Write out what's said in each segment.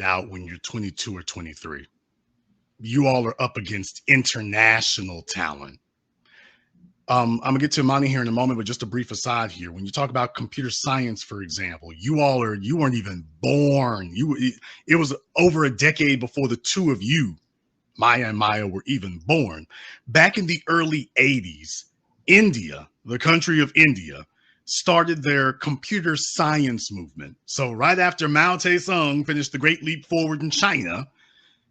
out when you're 22 or 23. You all are up against international talent. I'm gonna get to Imani here in a moment, but just a brief aside here. When you talk about computer science, for example, you weren't even born. It was over a decade before the two of you, Maya and Maya, were even born. Back in the early 80s, India, the country of India, started their computer science movement. So right after Mao Zedong finished the Great Leap Forward in China,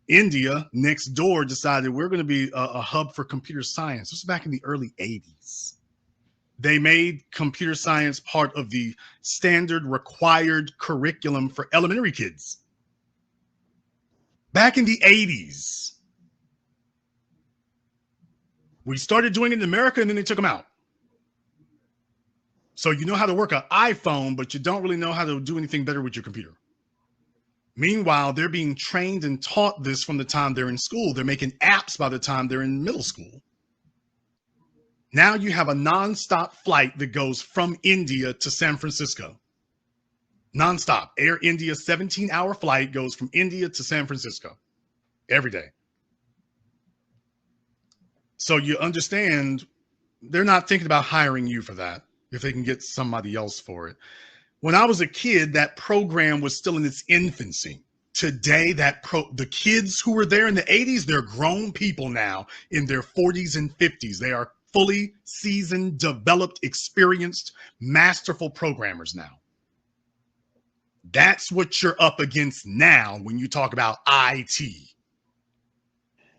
India next door decided we're going to be a hub for computer science. This was back in the early 80s. They made computer science part of the standard required curriculum for elementary kids. Back in the 80s. We started doing it in America and then they took them out. So you know how to work an iPhone, but you don't really know how to do anything better with your computer. Meanwhile, they're being trained and taught this from the time they're in school. They're making apps by the time they're in middle school. Now you have a nonstop flight that goes from India to San Francisco. Nonstop. Air India 17-hour flight goes from India to San Francisco every day. So you understand they're not thinking about hiring you for that if they can get somebody else for it. When I was a kid, that program was still in its infancy. Today, the kids who were there in the 80s, they're grown people now in their 40s and 50s. They are fully seasoned, developed, experienced, masterful programmers now. That's what you're up against now when you talk about IT.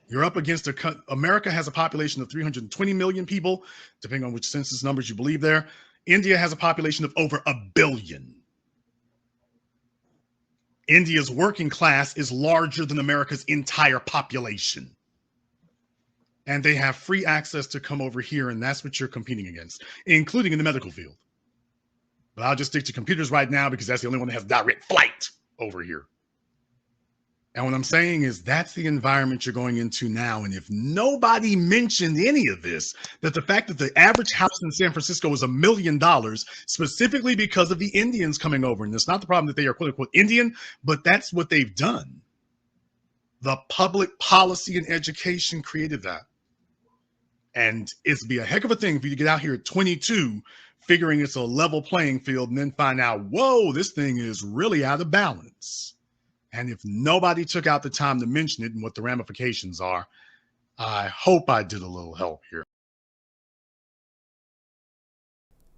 You're up against America has a population of 320 million people, depending on which census numbers you believe there. India has a population of over 1 billion. India's working class is larger than America's entire population. And they have free access to come over here, and that's what you're competing against, including in the medical field. But I'll just stick to computers right now because that's the only one that has direct flight over here. And what I'm saying is that's the environment you're going into now. And if nobody mentioned any of this, that the fact that the average house in San Francisco is $1 million specifically because of the Indians coming over. And it's not the problem that they are quote unquote Indian, but that's what they've done. The public policy and education created that. And it's be a heck of a thing for you to get out here at 22, figuring it's a level playing field and then find out, whoa, this thing is really out of balance. And if nobody took out the time to mention it and what the ramifications are, I hope I did a little help here.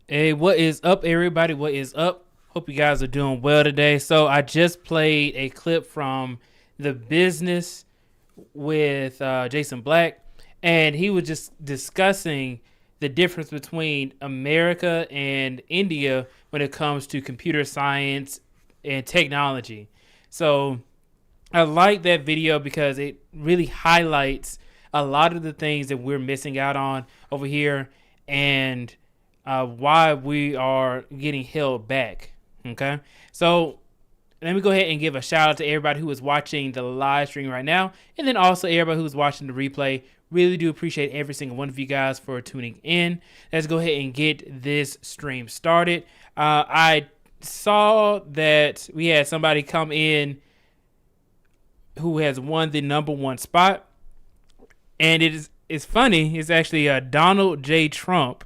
Hey, what is up, everybody? What is up? Hope you guys are doing well today. So I just played a clip from The Business with Jason Black, and he was just discussing the difference between America and India when it comes to computer science and technology. So I like that video because it really highlights a lot of the things that we're missing out on over here and why we are getting held back. Okay, so let me go ahead and give a shout out to everybody who is watching the live stream right now, and then also everybody who's watching the replay. Really do appreciate every single one of you guys for tuning in. Let's go ahead and get this stream started. I saw that we had somebody come in who has won the #1 spot, and it's funny. It's actually Donald J. Trump.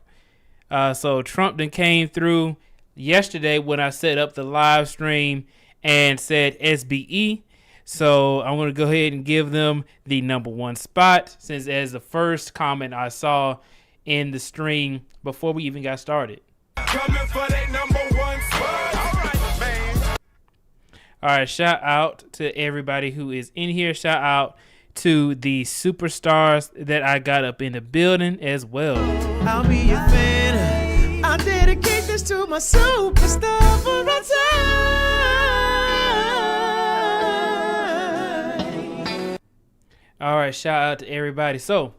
So Trump then came through yesterday when I set up the live stream and said SBE. So I'm going to go ahead and give them the #1 spot, since as the first comment I saw in the stream before we even got started. Coming for that #1 spot. All right, man. All right, shout out to everybody who is in here. Shout out to the superstars that I got up in the building as well. I'll be your fan. I dedicate this to my superstar for the time. All right, shout out to everybody. So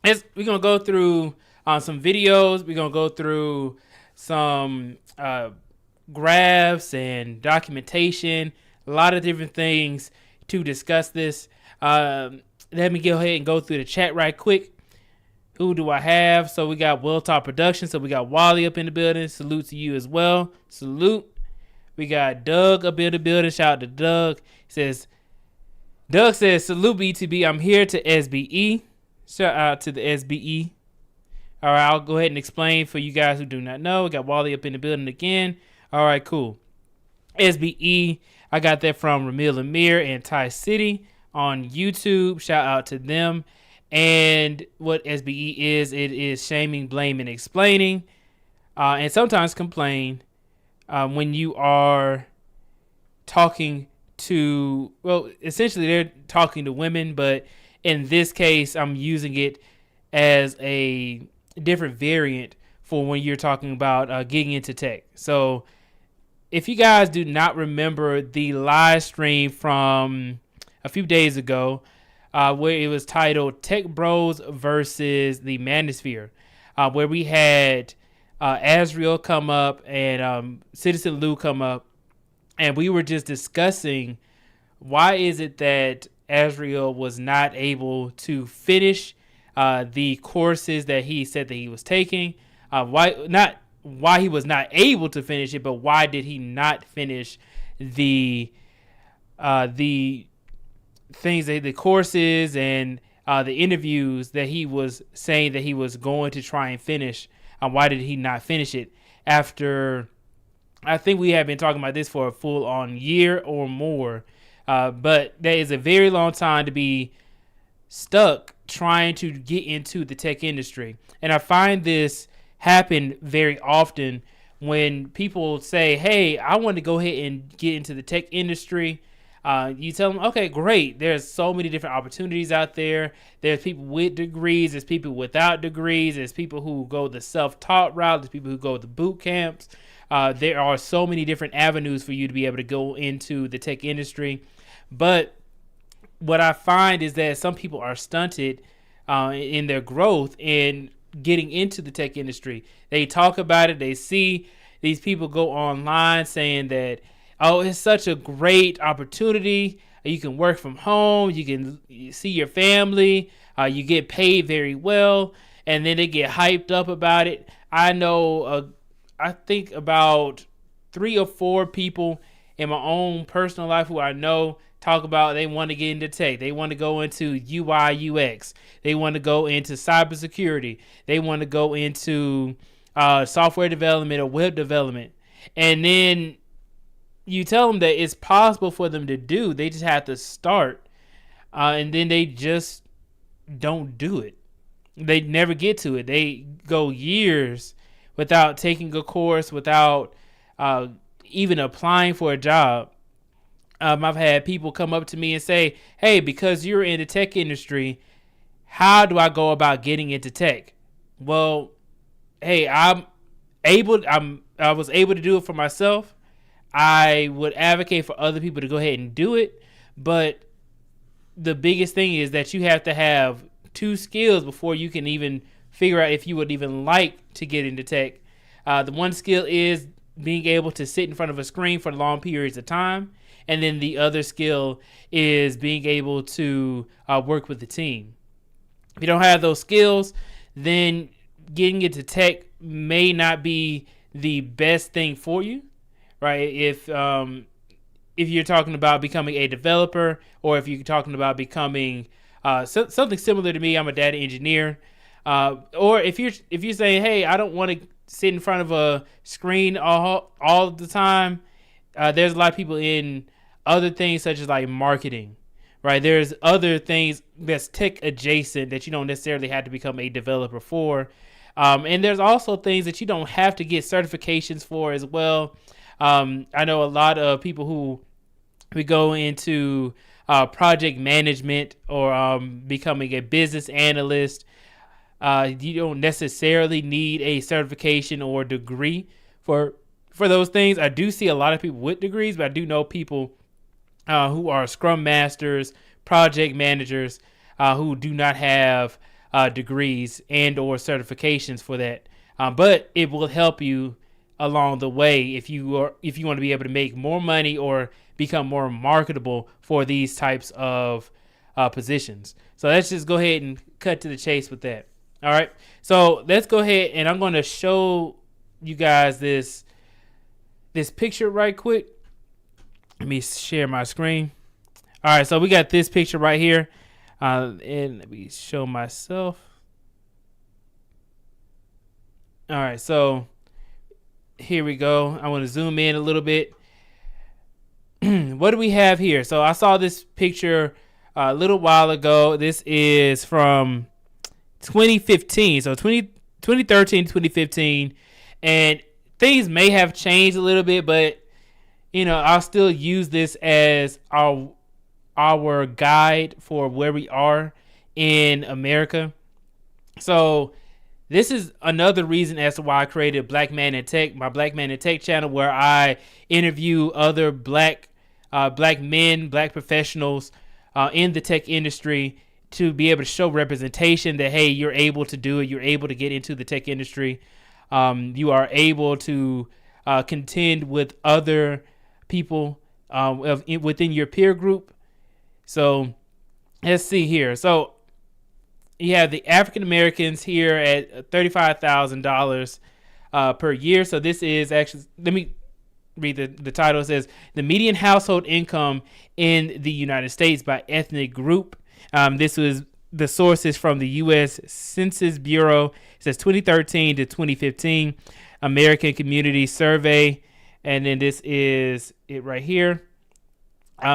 we're going to go through some videos. We're going to go through some graphs and documentation, a lot of different things to discuss this. Let me go ahead and go through the chat right quick. Who do I have? So we got Will Top Productions. So we got Wally up in the building. Salute to you as well. Salute. We got Doug up in the building. Shout out to Doug. Doug says, salute BTB. I'm here to SBE. Shout out to the SBE. All right, I'll go ahead and explain for you guys who do not know. We got Wally up in the building again. All right, cool. SBE, I got that from Ramil Amir and Ty City on YouTube. Shout out to them. And what SBE is, it is shaming, blaming, explaining, and sometimes complain when you are talking to, well, essentially they're talking to women, but in this case, I'm using it as a different variant for when you're talking about getting into tech. So if you guys do not remember the live stream from a few days ago, where it was titled Tech Bros versus the Manosphere, where we had Azriel come up and Citizen Lou come up, and we were just discussing why is it that Azriel was not able to finish the courses that he said that he was taking. Why he was not able to finish it, but why did he not finish the things, the courses and the interviews that he was saying that he was going to try and finish. Why did he not finish it after? I think we have been talking about this for a full on year or more, but that is a very long time to be stuck trying to get into the tech industry. And I find this happen very often when people say, hey, I want to go ahead and get into the tech industry. You tell them, okay, great. There's so many different opportunities out there. There's people with degrees. There's people without degrees. There's people who go the self-taught route. There's people who go the boot camps. There are so many different avenues for you to be able to go into the tech industry. But what I find is that some people are stunted in their growth in getting into the tech industry. They talk about it. They see these people go online saying that, oh, it's such a great opportunity. You can work from home. You can see your family. You get paid very well. And then they get hyped up about it. I know, I think about 3 or 4 people in my own personal life who I know talk about they want to get into tech. They want to go into UI, UX. They want to go into cybersecurity. They want to go into software development or web development. And then you tell them that it's possible for them to do. They just have to start. And then they just don't do it. They never get to it. They go years without taking a course, without even applying for a job. I've had people come up to me and say, hey, because you're in the tech industry, how do I go about getting into tech? Well, hey, I was able to do it for myself. I would advocate for other people to go ahead and do it. But the biggest thing is that you have to have 2 skills before you can even figure out if you would even like to get into tech. The one skill is being able to sit in front of a screen for long periods of time. And then the other skill is being able to work with the team. If you don't have those skills, then getting into tech may not be the best thing for you, right? If you're talking about becoming a developer, or if you're talking about becoming something similar to me, I'm a data engineer, or if you're saying, hey, I don't want to sit in front of a screen all the time. There's a lot of people in other things such as like marketing, right? There's other things that's tech adjacent that you don't necessarily have to become a developer for. And there's also things that you don't have to get certifications for as well. I know a lot of people who we go into project management or becoming a business analyst. You don't necessarily need a certification or degree for those things. I do see a lot of people with degrees, but I do know people who are scrum masters, project managers, who do not have degrees and or certifications for that. But it will help you along the way if you want to be able to make more money or become more marketable for these types of positions. So let's just go ahead and cut to the chase with that. All right. So let's go ahead and I'm going to show you guys this this picture right quick. Let me share my screen. All right, so we got this picture right here. And let me show myself. All right, so here we go. I want to zoom in a little bit. What do we have here? So I saw this picture a little while ago. This is from 2015. So 2013, 2015. And things may have changed a little bit, but, you know, I'll still use this as our guide for where we are in America. So this is another reason as to why I created Black Man in Tech, my Black Man in Tech channel, where I interview other black men, black professionals in the tech industry to be able to show representation that, hey, you're able to do it. You're able to get into the tech industry. You are able to contend with other people within your peer group. So let's see here. So you have the African Americans here at $35,000 per year. So this is actually, let me read the title. It says the median household income in the United States by ethnic group. This was the sources from the U.S. Census Bureau. It says 2013 to 2015 American Community Survey. And then this is it right here.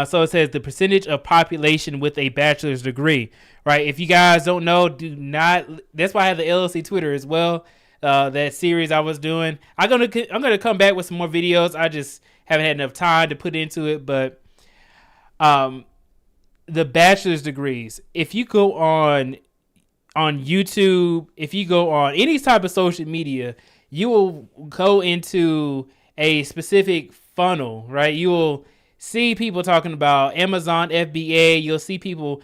So it says the percentage of population with a bachelor's degree, right? If you guys don't know, do not. That's why I have the LLC Twitter as well. That series I was doing. I'm gonna come back with some more videos. I just haven't had enough time to put into it. But the bachelor's degrees. If you go on YouTube, if you go on any type of social media, you will go into a specific funnel, right? You will see people talking about Amazon FBA. You'll see people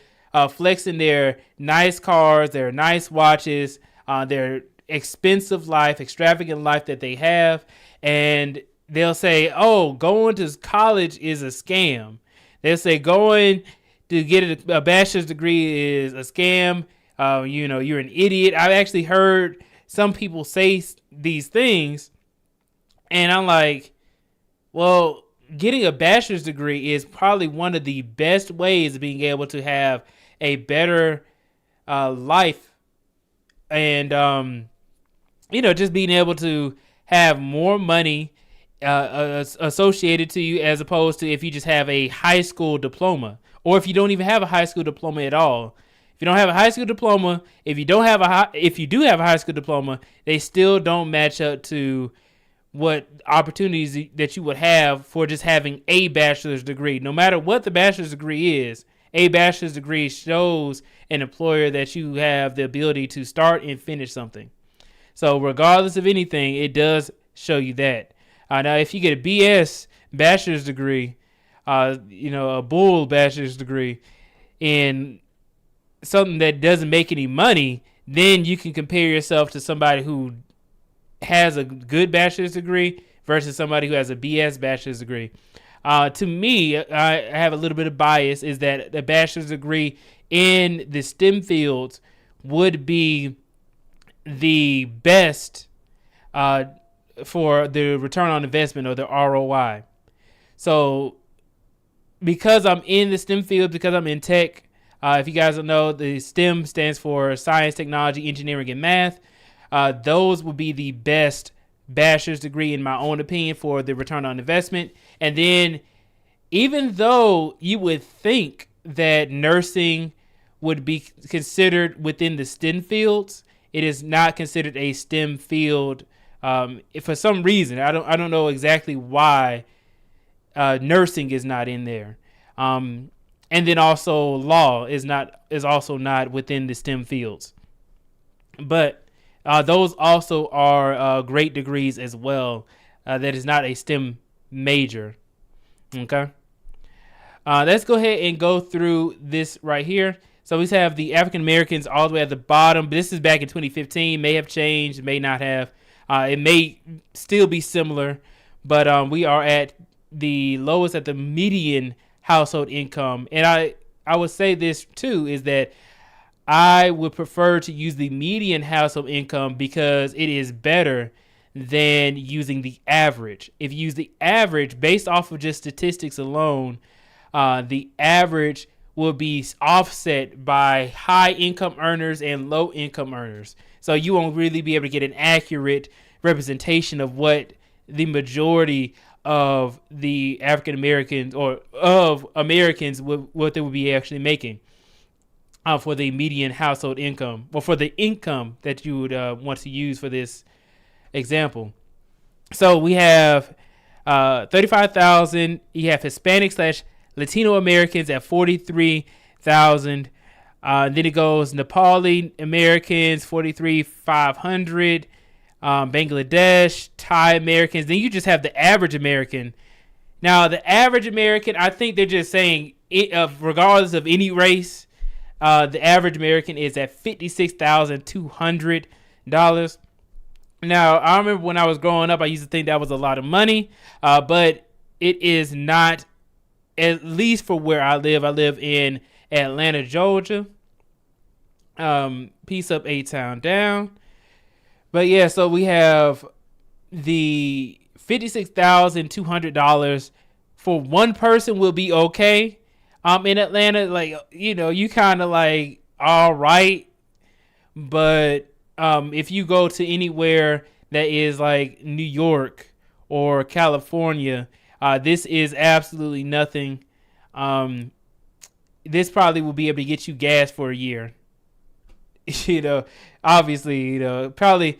flexing their nice cars, their nice watches, their expensive life, extravagant life that they have. And they'll say, oh, going to college is a scam. They'll say going to get a bachelor's degree is a scam. You're an idiot. I've actually heard some people say these things. And I'm like, well, getting a bachelor's degree is probably one of the best ways of being able to have a better life, and just being able to have more money associated to you, as opposed to if you just have a high school diploma, or if you don't even have a high school diploma at all. If you don't have a high school diploma, if you do have a high school diploma, they still don't match up to what opportunities that you would have for just having a bachelor's degree. No matter what the bachelor's degree is, a bachelor's degree shows an employer that you have the ability to start and finish something. So regardless of anything, it does show you that. Now, if you get a BS bachelor's degree, a bull bachelor's degree in something that doesn't make any money, then you can compare yourself to somebody who has a good bachelor's degree versus somebody who has a BS bachelor's degree. To me, I have a little bit of bias, is that the bachelor's degree in the STEM fields would be the best for the return on investment, or the ROI. So because I'm in the STEM field, because I'm in tech, if you guys don't know, the STEM stands for science, technology, engineering, and math. Those would be the best bachelor's degree, in my own opinion, for the return on investment. And then, even though you would think that nursing would be considered within the STEM fields, it is not considered a STEM field. For some reason, I don't know exactly why nursing is not in there. And then also law is also not within the STEM fields. But those also are great degrees as well. That is not a STEM major. Okay. Let's go ahead and go through this right here. So we have the African Americans all the way at the bottom. This is back in 2015. May have changed, may not have. It may still be similar, but we are at the lowest, at the median household income. And I would say this too, is that I would prefer to use the median household income because it is better than using the average. If you use the average based off of just statistics alone, the average will be offset by high income earners and low income earners. So you won't really be able to get an accurate representation of what the majority of the African Americans or of Americans what they would be actually making for the median household income, or for the income that you would want to use for this example. So we have 35,000. You have Hispanic / Latino Americans at 43,000. Then it goes Nepali Americans 43,500. Bangladesh, Thai Americans. Then you just have the average American. Now the average American, I think they're just saying regardless of any race, the average American is at $56,200. Now, I remember when I was growing up, I used to think that was a lot of money, but it is not, at least for where I live. I live in Atlanta, Georgia. Peace up, A-Town down. But yeah, so we have the $56,200 for one person will be okay. In Atlanta, like, you kind of like, all right. But if you go to anywhere that is like New York or California, this is absolutely nothing. This probably will be able to get you gas for a year. Obviously, you probably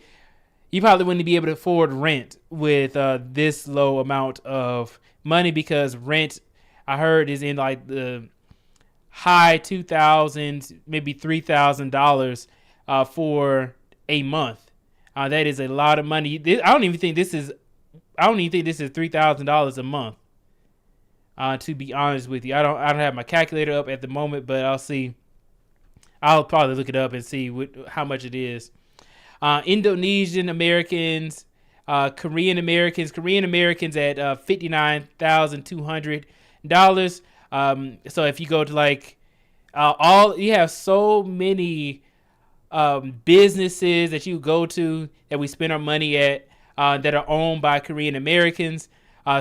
wouldn't be able to afford rent with this low amount of money, because rent, I heard, is in like the high $2,000s, maybe $3,000 for a month. That is a lot of money. I don't even think this is $3,000 a month. To be honest with you, I don't have my calculator up at the moment, but I'll see. I'll probably look it up and see how much it is. Indonesian Americans, Korean Americans at $59,200. So if you go to like you have so many businesses that you go to that we spend our money at that are owned by Korean Americans.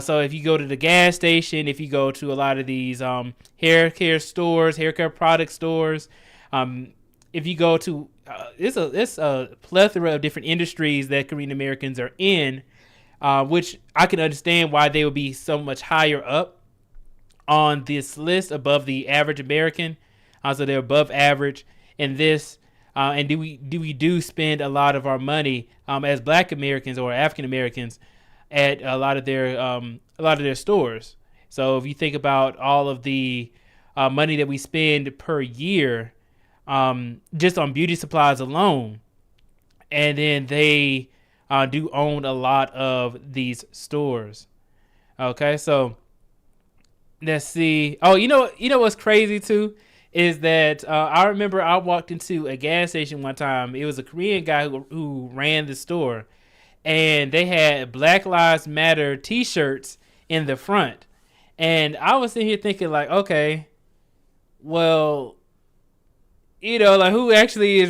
So if you go to the gas station, if you go to a lot of these hair care product stores, if you go to it's a plethora of different industries that Korean Americans are in, which I can understand why they would be so much higher up on this list above the average American. So they're above average in this. And we spend a lot of our money as Black Americans or African Americans at a lot of their stores. So if you think about all of the money that we spend per year, just on beauty supplies alone, and then they do own a lot of these stores. Okay, so let's see. Oh, you know what's crazy too is that I remember I walked into a gas station one time. It was a Korean guy who ran the store, and they had Black Lives Matter T-shirts in the front, and I was sitting here thinking like, okay, well, like who's actually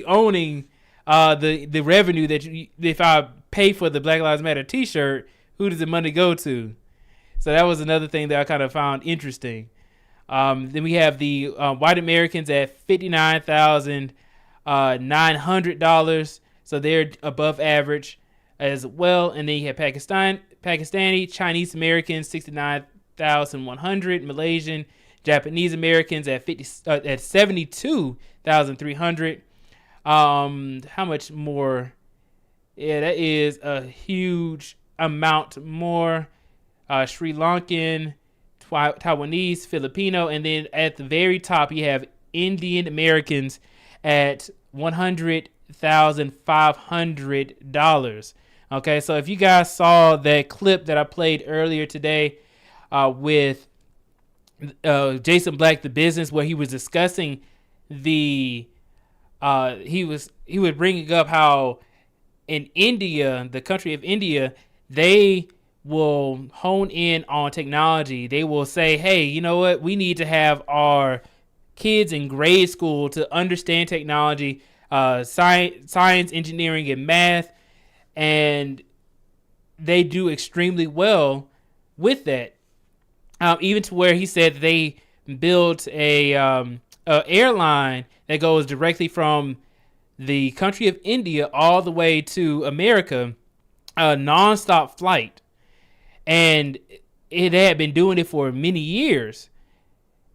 owning the revenue that if I pay for the Black Lives Matter T-shirt, who does the money go to? So that was another thing that I kind of found interesting. Then we have the white Americans at $59,900, so they're above average as well. And then you have Pakistani, Chinese Americans 69,100, Malaysian, Japanese Americans at 72,300. How much more? Yeah, that is a huge amount more. Sri Lankan, Taiwanese, Filipino, and then at the very top you have Indian Americans at $100,500. Okay, so if you guys saw that clip that I played earlier today with Jason Black, the business, where he was discussing he was bringing up how in India, the country of India, they will hone in on technology. They will say, hey, you know what? We need to have our kids in grade school to understand technology, science, engineering, and math. and they do extremely well with that. Even to where he said that they built a airline that goes directly from the country of India all the way to America, a nonstop flight. And it had been doing it for many years.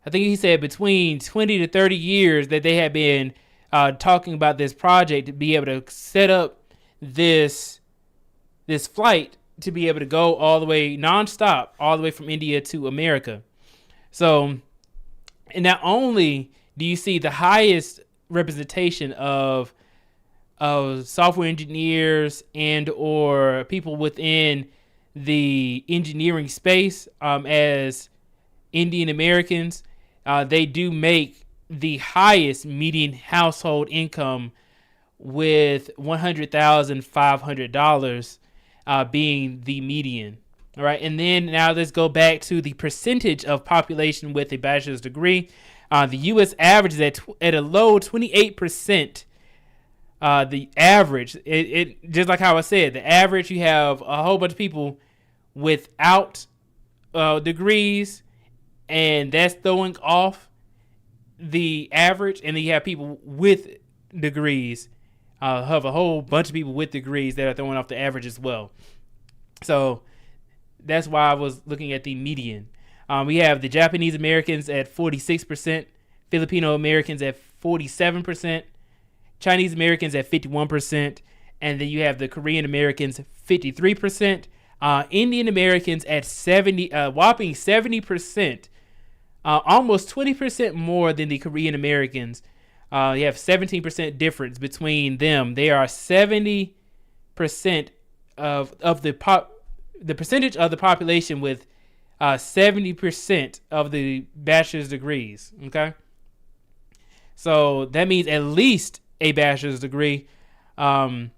I think he said between 20 to 30 years that they had been talking about this project to be able to set up this flight to be able to go all the way nonstop, all the way from India to America. So, and not only do you see the highest representation of software engineers and or people within the engineering space as Indian Americans, they do make the highest median household income with $100,500 being the median. All right, and then now let's go back to the percentage of population with a bachelor's degree. The U.S. average is at a low 28%. The average, it just like how I said, the average, you have a whole bunch of people without degrees, and that's throwing off the average, and then you have people with degrees. Have a whole bunch of people with degrees that are throwing off the average as well. So that's why I was looking at the median. We have the Japanese Americans at 46%, Filipino Americans at 47%, Chinese Americans at 51%, and then you have the Korean Americans 53%, Indian Americans at whopping 70%, almost 20% more than the Korean Americans. You have 17% difference between them. They are 70% of the percentage of the population with 70% of the bachelor's degrees. Okay, so that means at least a bachelor's degree. So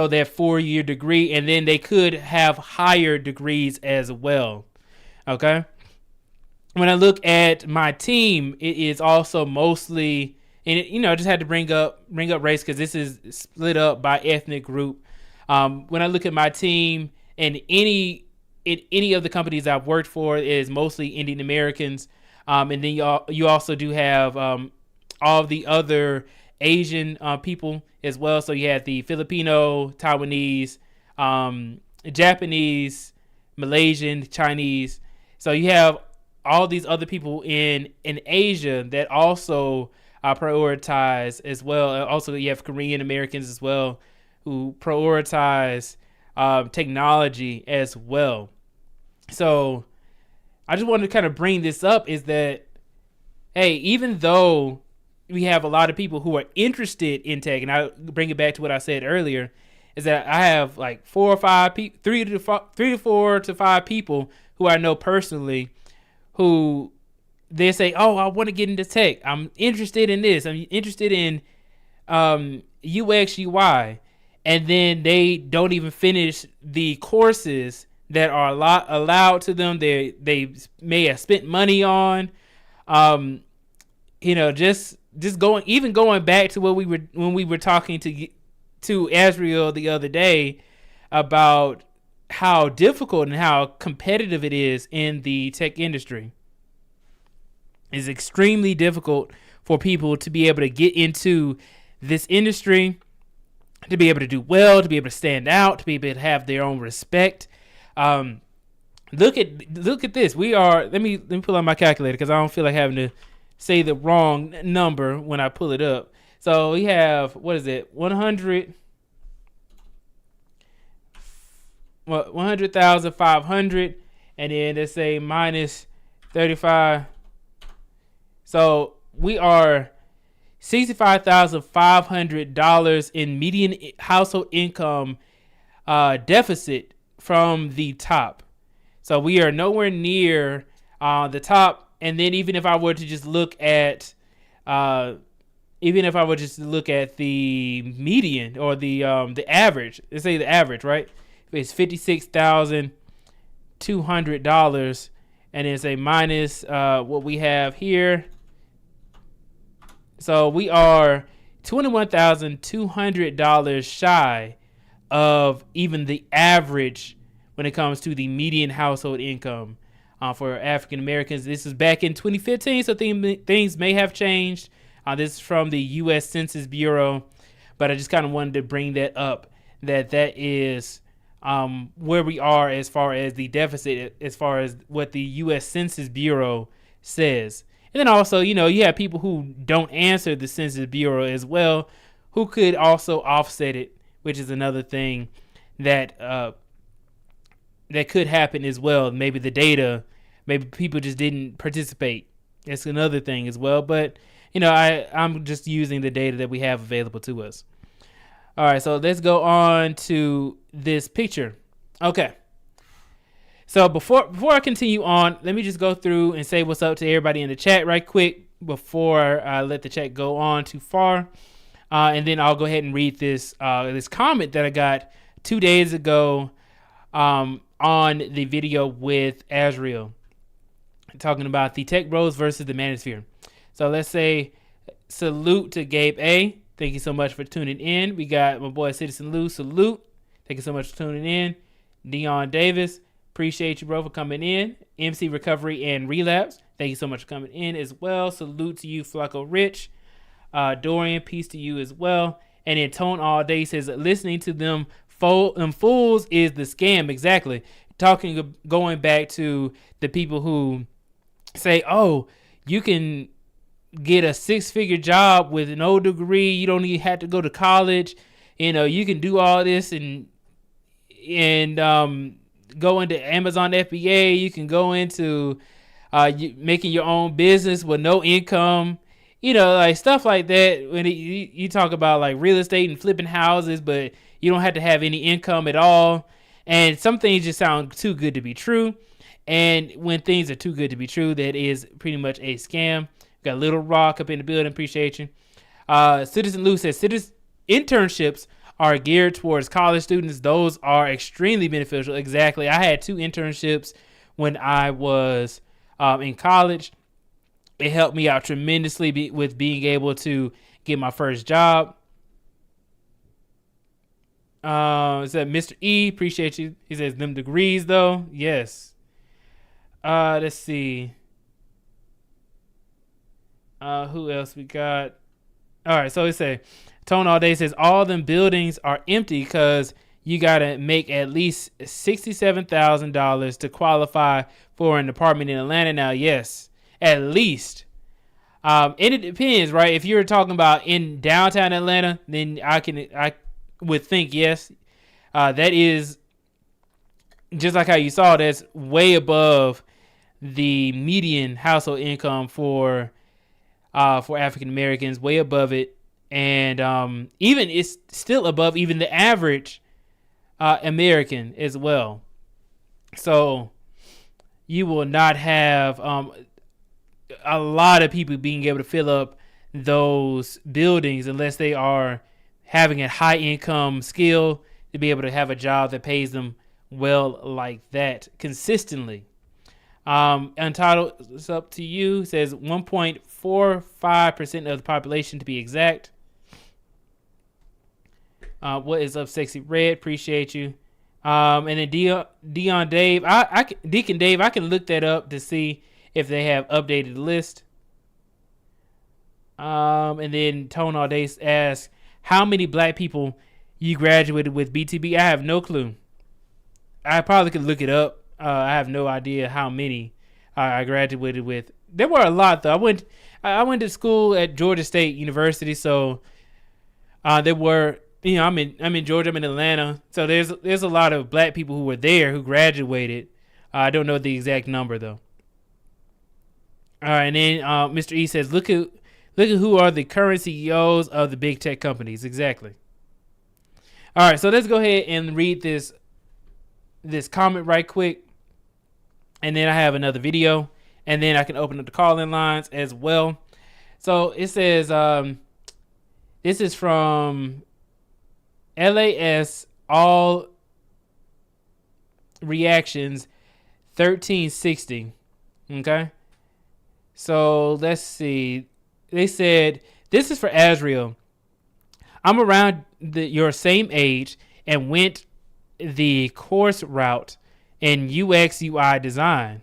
that 4-year degree, and then they could have higher degrees as well. Okay. When I look at my team, it is also mostly, and I just had to bring up race because this is split up by ethnic group. When I look at my team, and any of the companies I've worked for, is mostly Indian Americans, and then you also do have all of the other Asian people as well. So you have the Filipino, Taiwanese, Japanese, Malaysian, Chinese. So you have all these other people in Asia that also prioritize as well. Also, you have Korean Americans as well who prioritize technology as well. So I just wanted to kind of bring this up, is that, hey, even though we have a lot of people who are interested in tech, and I bring it back to what I said earlier, is that I have like 4 or 5 people, 3 to 4 to 5 people who I know personally, who they say, oh, I want to get into tech. I'm interested in this. I'm interested in UX, UI. And then they don't even finish the courses that are allowed to them. They may have spent money on, just going back to what when we were talking to Azriel the other day about how difficult and how competitive it is in the tech industry. It's extremely difficult for people to be able to get into this industry, to be able to do well, to be able to stand out, to be able to have their own respect. Look at this. Let me pull out my calculator because I don't feel like having to say the wrong number when I pull it up. So we have, what is it? 100,500, and then let's say minus 35. So we are $65,500 in median household income deficit from the top. So we are nowhere near the top. And then even if I were to just look at the median or the average, let's say the average, right? It's $56,200, and it's a minus what we have here. So we are $21,200 shy of even the average when it comes to the median household income for African Americans. This is back in 2015, so things may have changed. This is from the U.S. Census Bureau, but I just kind of wanted to bring that up, that is where we are as far as the deficit, as far as what the U.S. Census Bureau says. And then also, you have people who don't answer the Census Bureau as well, who could also offset it, which is another thing that that could happen as well. Maybe the data, maybe people just didn't participate. That's another thing as well. But, I'm just using the data that we have available to us. All right, so let's go on to this picture. Okay. So before I continue on, let me just go through and say what's up to everybody in the chat right quick before I let the chat go on too far. And then I'll go ahead and read this comment that I got 2 days ago on the video with Azriel, talking about the tech bros versus the manosphere. So let's say salute to Gabe A. Thank you so much for tuning in. We got my boy Citizen Lou. Salute. Thank you so much for tuning in. Dion Davis. Appreciate you, bro, for coming in. MC Recovery and Relapse. Thank you so much for coming in as well. Salute to you, Flacco Rich. Dorian, peace to you as well. And then Tone All Day says, listening to them fools is the scam. Exactly. Going back to the people who say, oh, you can get a 6-figure job with no degree. You don't even have to go to college. You can do all this and go into Amazon FBA. You can go into making your own business with no income. Like stuff like that. When you talk about like real estate and flipping houses, but you don't have to have any income at all. And some things just sound too good to be true. And when things are too good to be true, that is pretty much a scam. Got Little Rock up in the building. Appreciate you. Citizen Lou says internships are geared towards college students. Those are extremely beneficial. Exactly. I had 2 internships when I was in college. It helped me out tremendously with being able to get my first job. Is that Mr. E? Appreciate you. He says them degrees though. Yes. Let's see. Who else we got? All right. So it says Tone All Day says all them buildings are empty because you gotta make at least $67,000 to qualify for an apartment in Atlanta. Now, yes, at least. And it depends, right? If you're talking about in downtown Atlanta, then I would think yes. That is just like how you saw. That's way above the median household income for African Americans, way above it, and even it's still above even the average American as well. So you will not have a lot of people being able to fill up those buildings unless they are having a high income skill to be able to have a job that pays them well like that consistently. Untitled is up to you. Says 1.45% of the population to be exact. What is up, Sexy Red? Appreciate you. And then Dion Dave, Deacon Dave, I can look that up to see if they have updated the list. And then Tone All Day asks, how many black people you graduated with BTB? I have no clue. I probably could look it up. I have no idea how many I graduated with. There were a lot though. I went to school at Georgia State University, so there were. I'm in Georgia. I'm in Atlanta, so there's a lot of black people who were there who graduated. I don't know the exact number though. All right, and then Mr. E says, look at who are the current CEOs of the big tech companies. Exactly. All right, so let's go ahead and read this comment right quick, and then I have another video, and then I can open up the call-in lines as well. So it says, this is from LAS All Reactions 1360. Okay. So let's see. They said, this is for Azriel. I'm around your same age, and went the course route in UX UI design.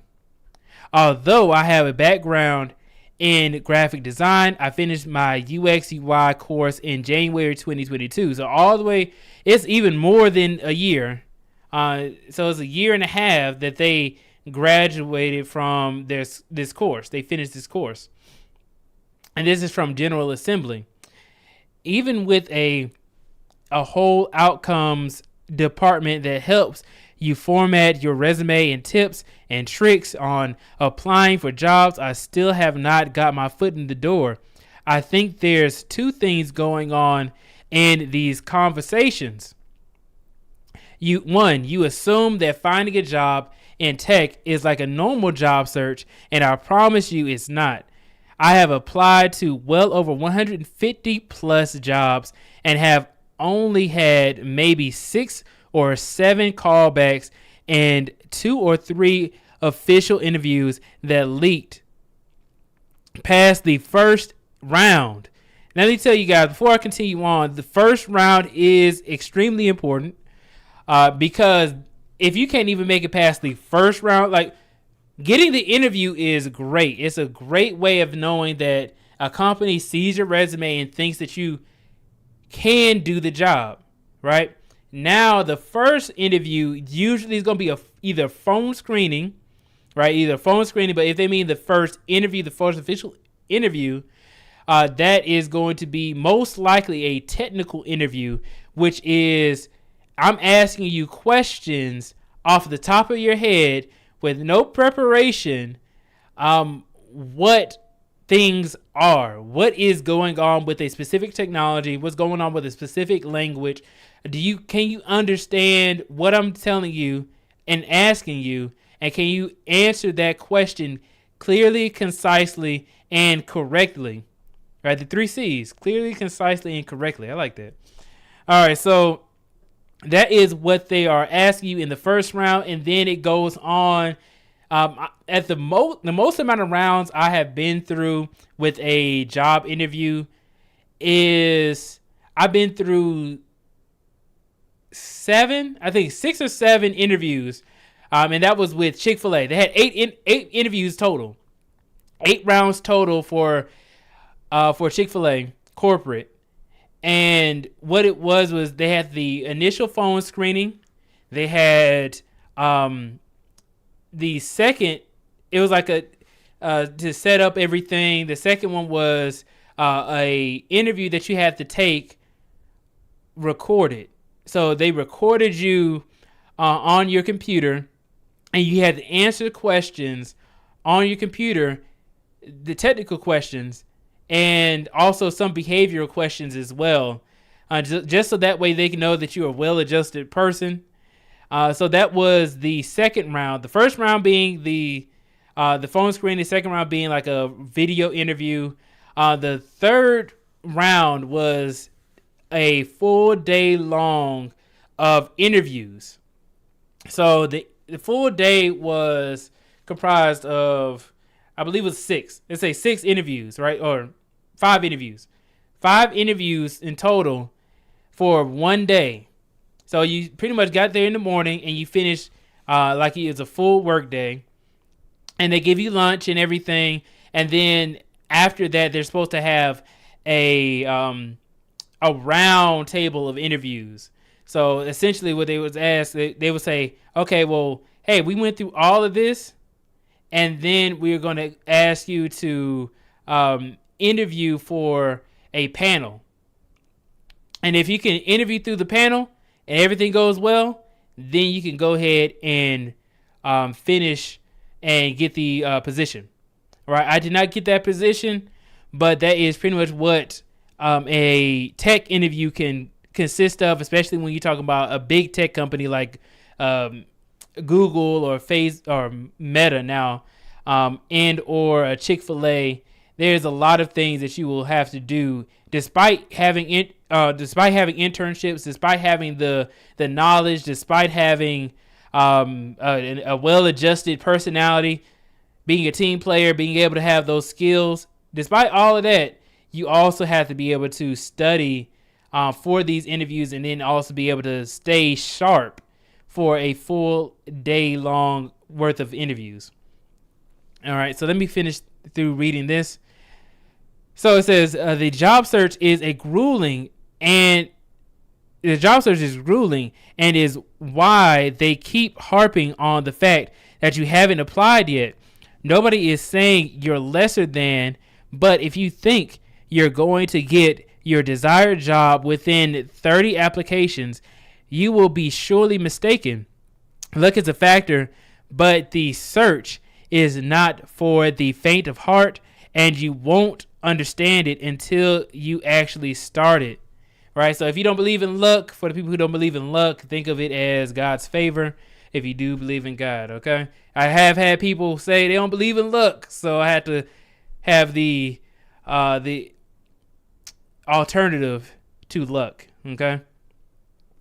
Although I have a background in graphic design, I finished my UX UI course in January 2022. So all the way, it's even more than a year. So it's a year and a half that they graduated from this course. They finished this course. And this is from General Assembly. Even with a whole outcomes department that helps you format your resume and tips and tricks on applying for jobs, I still have not got my foot in the door. I think there's two things going on in these conversations. You assume that finding a job in tech is like a normal job search, and I promise you it's not. I have applied to well over 150 plus jobs and have only had maybe 6 or 7 callbacks and 2 or 3 official interviews that leaked past the first round. Now, let me tell you guys, before I continue on, the first round is extremely important because if you can't even make it past the first round, like, getting the interview is great. It's a great way of knowing that a company sees your resume and thinks that you can do the job, right? Now, the first interview usually is going to be either phone screening, right? Either phone screening, but if they mean the first interview, the first official interview, that is going to be most likely a technical interview, which is I'm asking you questions off the top of your head with no preparation, what things are, what is going on with a specific technology, what's going on with a specific language. Can you understand what I'm telling you and asking you, and can you answer that question clearly, concisely, and correctly? Right, the 3 C's: clearly, concisely, and correctly. I like that. All right, so that is what they are asking you in the first round, and then it goes on. At the most amount of rounds I have been through with a job interview is I've been through 6 or 7 interviews, and that was with Chick-fil-A. They had 8 interviews total, 8 rounds total for Chick-fil-A corporate. And what it was they had the initial phone screening. They had the second, it was like to set up everything. The second one was a interview that you had to take recorded. So they recorded you on your computer, and you had to answer questions on your computer, the technical questions, and also some behavioral questions as well, just so that way they can know that you're a well-adjusted person. So that was the second round. The first round being the phone screen. The second round being like a video interview. The third round was a full day long of interviews. So the full day was comprised of, I believe it was 6. Let's say 6 interviews, right? Or 5 interviews. 5 interviews in total for one day. So you pretty much got there in the morning and you finished like it was a full work day. And they give you lunch and everything. And then after that, they're supposed to have a round table of interviews. So essentially what they was asked, they would say, okay, well, hey, we went through all of this, and then we're going to ask you to interview for a panel. And if you can interview through the panel and everything goes well, then you can go ahead and finish and get the position. All right, I did not get that position, but that is pretty much what a tech interview can consist of, especially when you're talking about a big tech company like Google or or Meta now, and or a Chick-fil-A. There's a lot of things that you will have to do, despite having internships, despite having the knowledge, despite having a well-adjusted personality, being a team player, being able to have those skills. Despite all of that, you also have to be able to study for these interviews, and then also be able to stay sharp for a full day long worth of interviews. All right, so let me finish through reading this. So it says the job search is grueling and is why they keep harping on the fact that you haven't applied yet. Nobody is saying you're lesser than, but if you think you're going to get your desired job within 30 applications, you will be surely mistaken. Luck is a factor, but the search is not for the faint of heart, and you won't understand it until you actually start it. Right? So if you don't believe in luck, for the people who don't believe in luck, think of it as God's favor if you do believe in God, okay? I have had people say they don't believe in luck, so I had to have the alternative to luck, okay?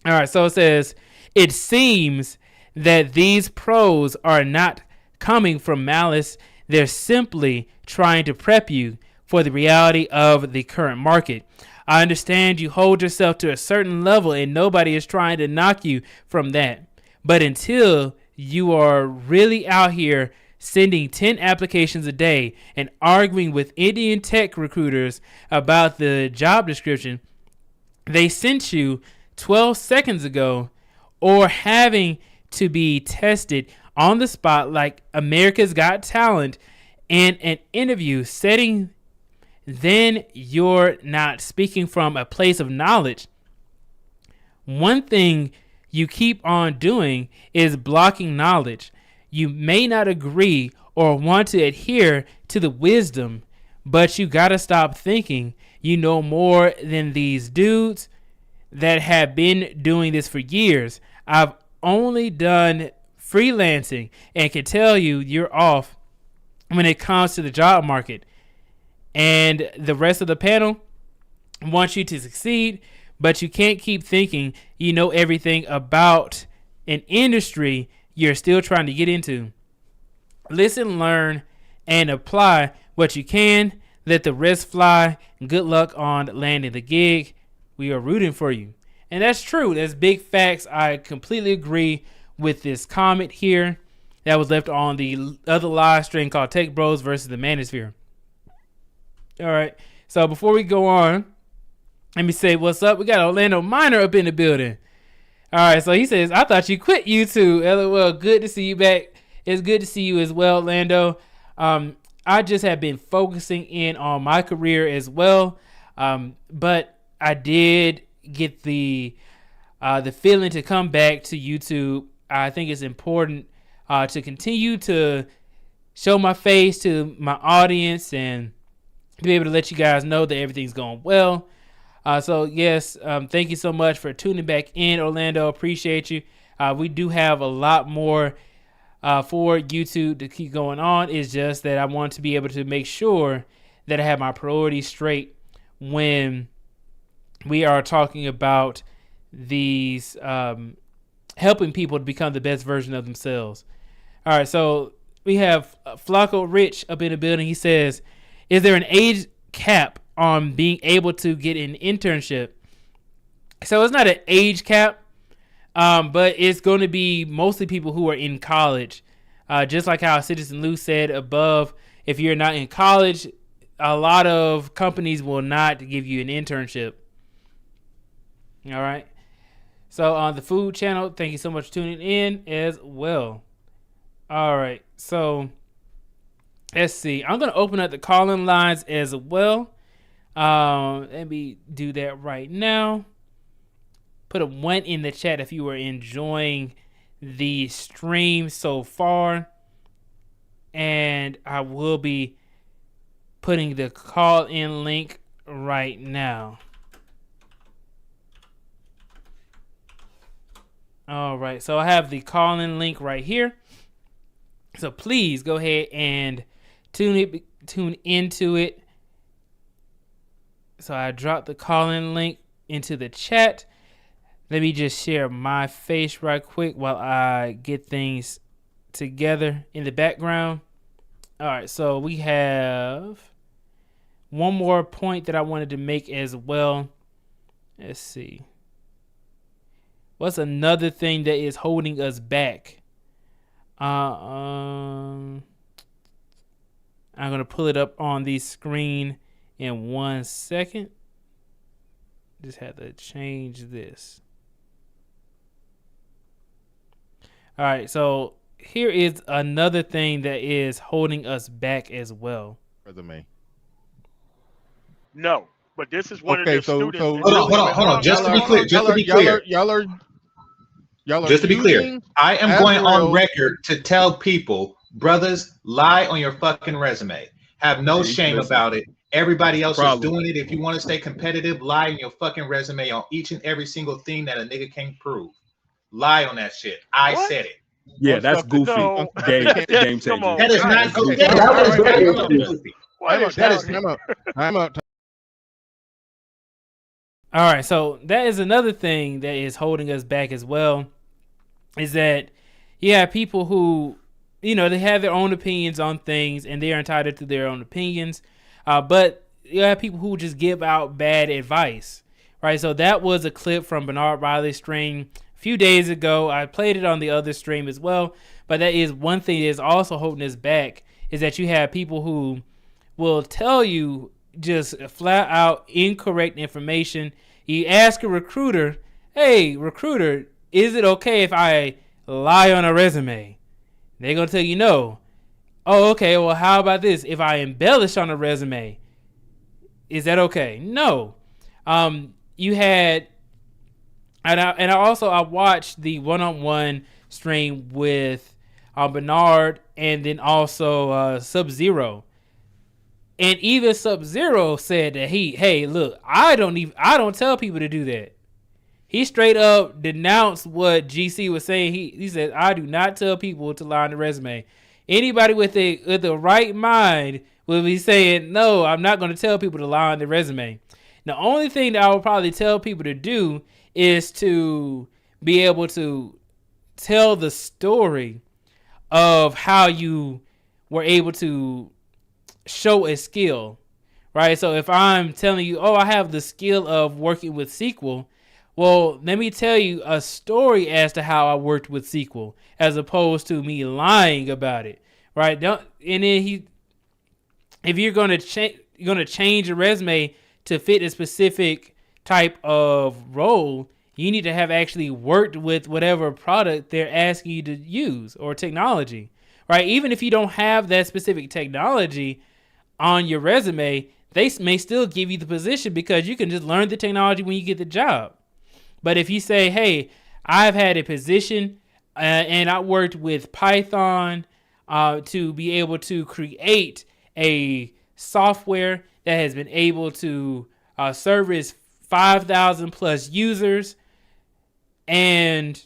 All right, so it says, it seems that these pros are not coming from malice. They're simply trying to prep you for the reality of the current market. I understand you hold yourself to a certain level and nobody is trying to knock you from that. But until you are really out here sending 10 applications a day and arguing with Indian tech recruiters about the job description they sent you 12 seconds ago, or having to be tested on the spot like America's Got Talent in an interview setting, then you're not speaking from a place of knowledge. One thing you keep on doing is blocking knowledge. You may not agree or want to adhere to the wisdom, but you gotta stop thinking you know more than these dudes that have been doing this for years. I've only done freelancing and can tell you you're off when it comes to the job market. And the rest of the panel wants you to succeed, but you can't keep thinking you know everything about an industry you're still trying to get into. Listen, learn, and apply what you can. Let the rest fly. Good luck on landing the gig. We are rooting for you. And that's true. That's big facts. I completely agree with this comment here that was left on the other live stream called Tech Bros versus the Manosphere. All right. So before we go on, let me say what's up. We got Orlando Minor up in the building. All right. So he says, I thought you quit YouTube. LOL. Good to see you back. It's good to see you as well, Orlando. I just have been focusing in on my career as well. But I did get the feeling to come back to YouTube. I think it's important to continue to show my face to my audience and to be able to let you guys know that everything's going well. So yes, thank you so much for tuning back in, Orlando. Appreciate you. We do have a lot more for YouTube to keep going on. It's just that I want to be able to make sure that I have my priorities straight when we are talking about these helping people to become the best version of themselves. All right, so we have Flacco Rich up in the building. He says, is there an age cap on being able to get an internship? So it's not an age cap, but it's going to be mostly people who are in college. Just like how Citizen Lou said above, if you're not in college, a lot of companies will not give you an internship. All right. So on the food channel, thank you so much for tuning in as well. All right. So let's see. I'm going to open up the call-in lines as well. Let me do that right now. Put a 1 in the chat if you were enjoying the stream so far. And I will be putting the call-in link right now. All right. So I have the call-in link right here. So please go ahead and tune into it. So I dropped the call-in link into the chat. Let me just share my face right quick while I get things together in the background. All right, so we have one more point that I wanted to make as well. Let's see. What's another thing that is holding us back? I'm going to pull it up on the screen in 1 second. Just had to change this. All right, so here is another thing that is holding us back as well. Resume. No, but this is one of the students. Hold on. Just to be clear, Just to be clear, I am going on record to tell people, brothers, lie on your fucking resume. Have no shame about it. Everybody else is doing it. If you want to stay competitive, lie on your fucking resume on each and every single thing that a nigga can't prove. Lie on that shit. I said it. Yeah, that's goofy. No. Game changer. That is not goofy. That is time out. All right, so that is another thing that is holding us back as well, is that you have people who, they have their own opinions on things and they're entitled to their own opinions, but you have people who just give out bad advice, right? So that was a clip from Bernard Riley's stream a few days ago. I played it on the other stream as well, but that is one thing that is also holding us back, is that you have people who will tell you just flat out incorrect information. You ask a recruiter, hey, recruiter, is it okay if I lie on a resume? They're going to tell you no. Oh, okay, well, how about this? If I embellish on a resume, is that okay? No. You had, I watched the one-on-one stream with Bernard and then also Sub-Zero. And even Sub-Zero said that hey, look, I don't tell people to do that. He straight up denounced what GC was saying. He said, I do not tell people to lie on the resume. Anybody with the right mind will be saying, no, I'm not going to tell people to lie on the resume. The only thing that I would probably tell people to do is to be able to tell the story of how you were able to show a skill, right? So if I'm telling you, I have the skill of working with SQL, well, let me tell you a story as to how I worked with SQL, as opposed to me lying about it, right? If you're going to change a resume to fit a specific type of role, you need to have actually worked with whatever product they're asking you to use or technology, right? Even if you don't have that specific technology on your resume, they may still give you the position because you can just learn the technology when you get the job. But if you say, hey, I've had a position and I worked with Python to be able to create a software that has been able to service 5,000 plus users and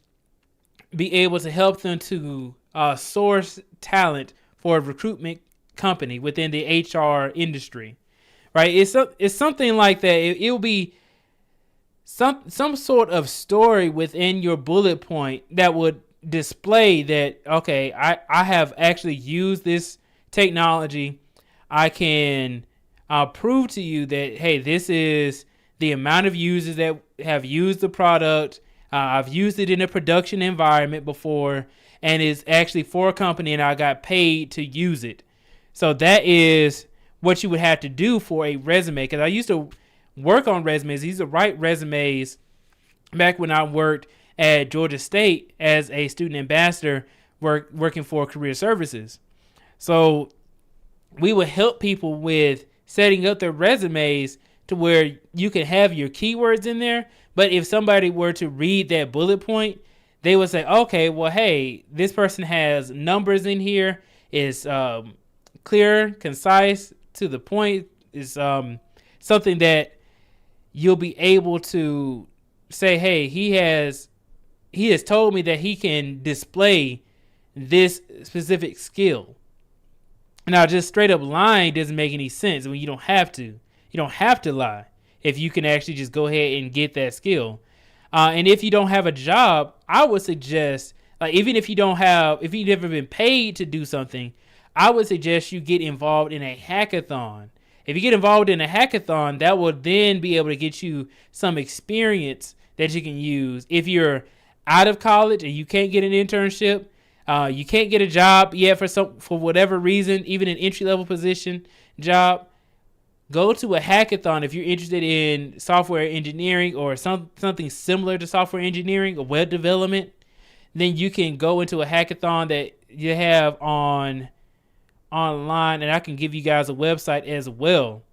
be able to help them to source talent for a recruitment company within the HR industry, right? It's something like that. It'll be some sort of story within your bullet point that would display that, okay, I have actually used this technology. I can prove to you that, hey, this is the amount of users that have used the product. I've used it in a production environment before, and it's actually for a company, and I got paid to use it. So that is what you would have to do for a resume. Because I used to work on resumes. I used to write resumes back when I worked at Georgia State as a student ambassador working for career services. So we would help people with setting up their resumes to where you can have your keywords in there. But if somebody were to read that bullet point, they would say, okay, well, hey, this person has numbers in here. It's clear, concise, to the point. Is something that you'll be able to say, hey, he has told me that he can display this specific skill. Now, just straight up lying doesn't make any sense when you don't have to. You don't have to lie if you can actually just go ahead and get that skill. And if you don't have a job, I would suggest, like, even if you've never been paid to do something, I would suggest you get involved in a hackathon. If you get involved in a hackathon, that will then be able to get you some experience that you can use. If you're out of college and you can't get an internship, you can't get a job yet for whatever reason, even an entry-level position job, go to a hackathon if you're interested in software engineering or something similar to software engineering or web development. Then you can go into a hackathon that you have online, and I can give you guys a website as well.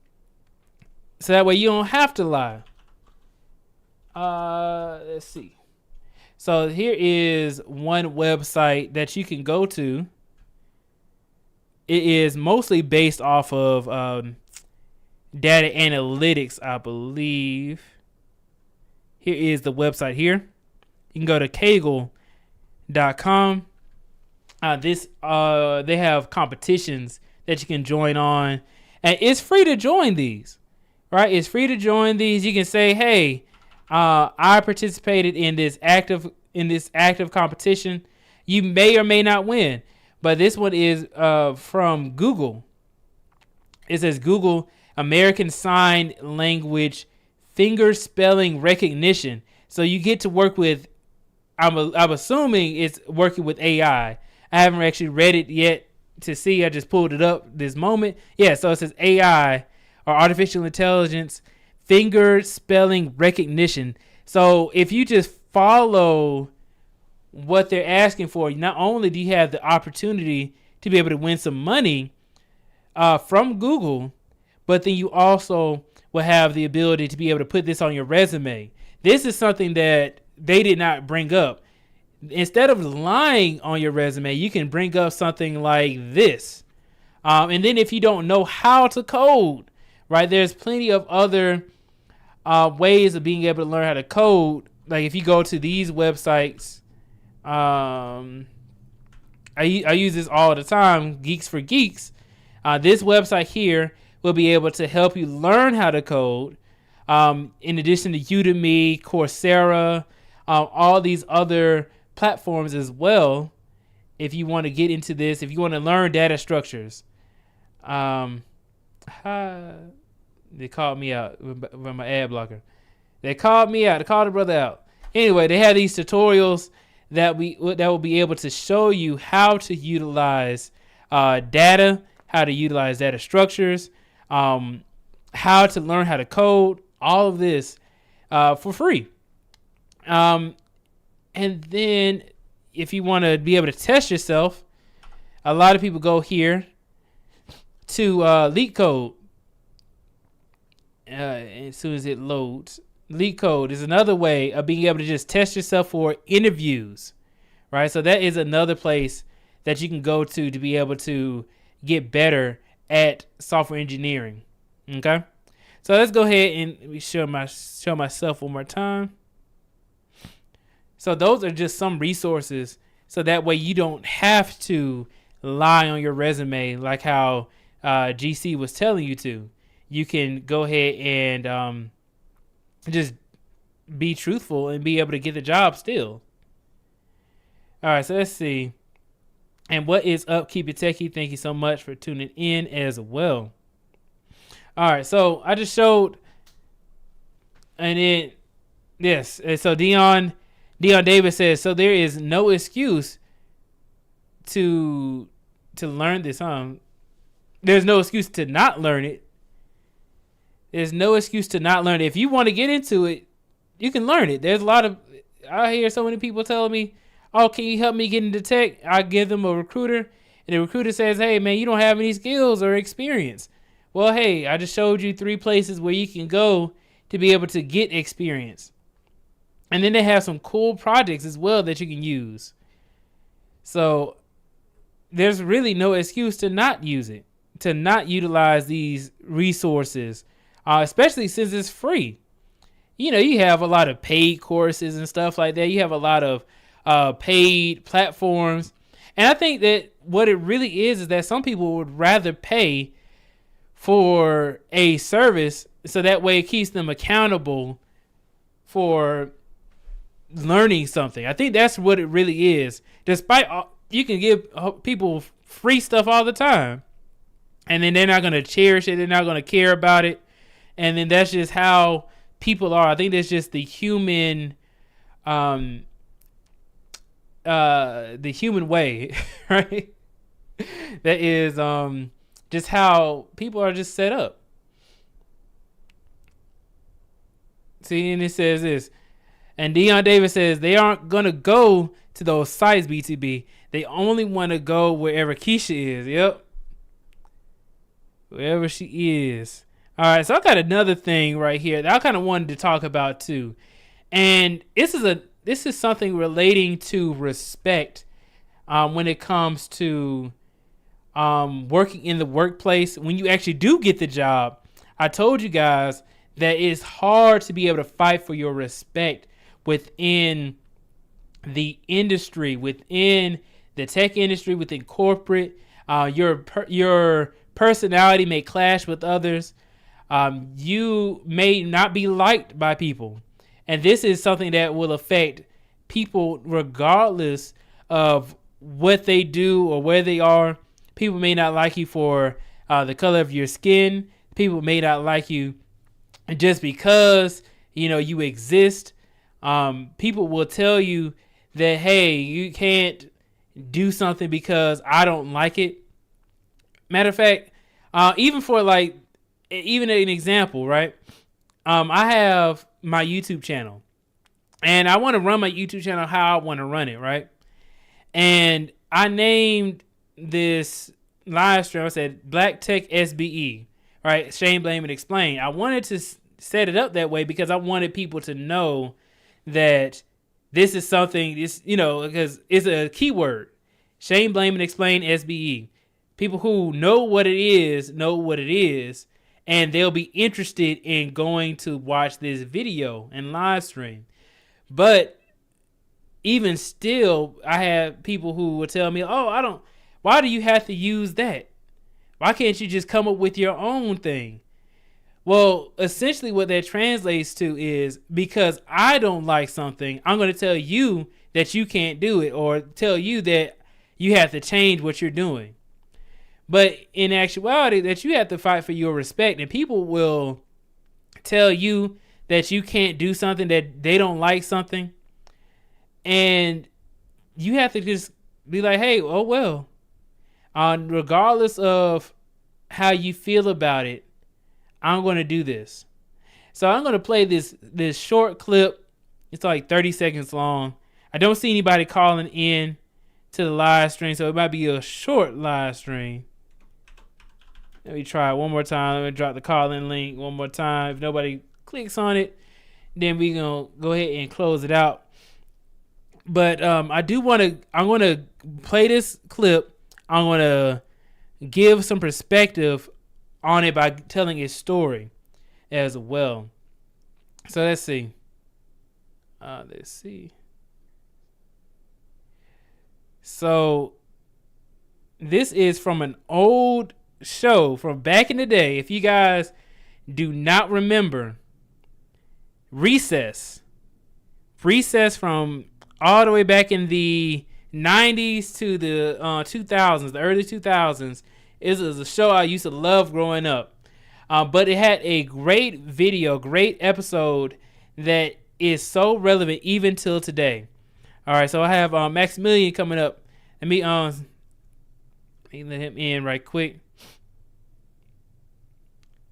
So that way you don't have to lie. Let's see. So here is one website that you can go to. It is mostly based off of data analytics, I believe. Here is the website here. You can go to Kaggle.com. They have competitions that you can join on, and it's free to join these, right? It's free to join these. You can say, hey, I participated in this active competition. You may or may not win, but this one is from Google. It says Google American Sign Language Finger Spelling Recognition. So you get to work with, I'm assuming it's working with AI. I haven't actually read it yet to see. I just pulled it up this moment. Yeah, so it says AI, or artificial intelligence, finger spelling recognition. So if you just follow what they're asking for, not only do you have the opportunity to be able to win some money from Google, but then you also will have the ability to be able to put this on your resume. This is something that they did not bring up. Instead of lying on your resume, you can bring up something like this. And then if you don't know how to code, right, there's plenty of other ways of being able to learn how to code. Like if you go to these websites, I use this all the time, Geeks for Geeks. This website here will be able to help you learn how to code. In addition to Udemy, Coursera, all these other platforms as well. If you want to get into this, if you want to learn data structures, they called me out with my ad blocker. They called me out. They called the brother out. Anyway, they have these tutorials that will be able to show you how to utilize data, how to utilize data structures, how to learn how to code, all of this for free. And then if you want to be able to test yourself, a lot of people go here to LeetCode. As soon as it loads, LeetCode is another way of being able to just test yourself for interviews, right? So that is another place that you can go to be able to get better at software engineering. Okay, so let's go ahead and show myself one more time. So those are just some resources, so that way you don't have to lie on your resume like how GC was telling you to. You can go ahead and just be truthful and be able to get the job still. All right, so let's see. And what is up, Keep It Techie? Thank you so much for tuning in as well. All right, so I just showed, and then yes, and so Dion Davis says, so there is no excuse to learn this. There's no excuse to not learn it. There's no excuse to not learn it. If you want to get into it, you can learn it. There's a lot of, I hear so many people telling me, oh, can you help me get into tech? I give them a recruiter, and the recruiter says, hey, man, you don't have any skills or experience. Well, hey, I just showed you 3 places where you can go to be able to get experience. And then they have some cool projects as well that you can use. So there's really no excuse to not use it, to not utilize these resources, especially since it's free. You know, you have a lot of paid courses and stuff like that. You have a lot of paid platforms. And I think that what it really is that some people would rather pay for a service so that way it keeps them accountable for learning something. I think that's what it really is. Despite you can give people free stuff all the time. and then they're not going to cherish it. They're not going to care about it. And then that's just how people are. I think that's just the human way, right? That is just how people are just set up. See, and it says this. And Deion Davis says they aren't going to go to those sites, BTB. They only want to go wherever Keisha is. Yep. Wherever she is. All right, so I got another thing right here that I kind of wanted to talk about too. And this is something relating to respect when it comes to working in the workplace. When you actually do get the job, I told you guys that it's hard to be able to fight for your respect within the industry, within the tech industry, within corporate. Your personality may clash with others. You may not be liked by people. And this is something that will affect people regardless of what they do or where they are. People may not like you for the color of your skin. People may not like you just because, you exist. People will tell you that, hey, you can't do something because I don't like it. Matter of fact, even an example, right? I have my YouTube channel, and I want to run my YouTube channel how I want to run it, right? And I named this live stream, I said Black Tech SBE, right? Shame, blame, and explain. I wanted to set it up that way because I wanted people to know that this is something, because it's a keyword. Shame, blame, and explain SBE. People who know what it is, and they'll be interested in going to watch this video and live stream. But even still, I have people who will tell me, why do you have to use that? Why can't you just come up with your own thing? Well, essentially what that translates to is because I don't like something, I'm going to tell you that you can't do it, or tell you that you have to change what you're doing. But in actuality, that you have to fight for your respect, and people will tell you that you can't do something, that they don't like something. And you have to just be like, hey, oh, well, regardless of how you feel about it, I'm going to do this. So I'm going to play this short clip. It's like 30 seconds long. I don't see anybody calling in to the live stream, so it might be a short live stream. Let me try it one more time. Let me drop the call-in link one more time. If nobody clicks on it, then we're going to go ahead and close it out. But I'm going to play this clip. I'm going to give some perspective on it by telling its story as well. So let's see. So this is from an old show from back in the day. If you guys do not remember, Recess from all the way back in the 90s to the 2000s, the early 2000s, is a show I used to love growing up. But it had a great video, great episode that is so relevant even till today. All right, so I have Maximilian coming up. Let me let him in right quick.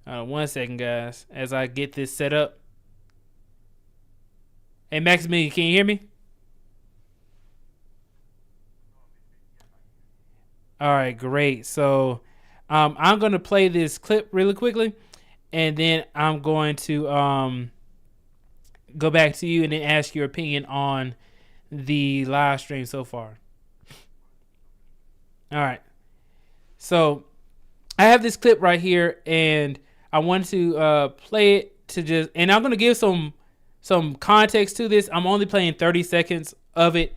1 second, guys, as I get this set up. Hey, Maximilian, can you hear me? All right, great. So I'm going to play this clip really quickly, and then I'm going to go back to you and then ask your opinion on the live stream so far. All right. So I have this clip right here, and I want to play it to just, and I'm going to give some context to this. I'm only playing 30 seconds of it.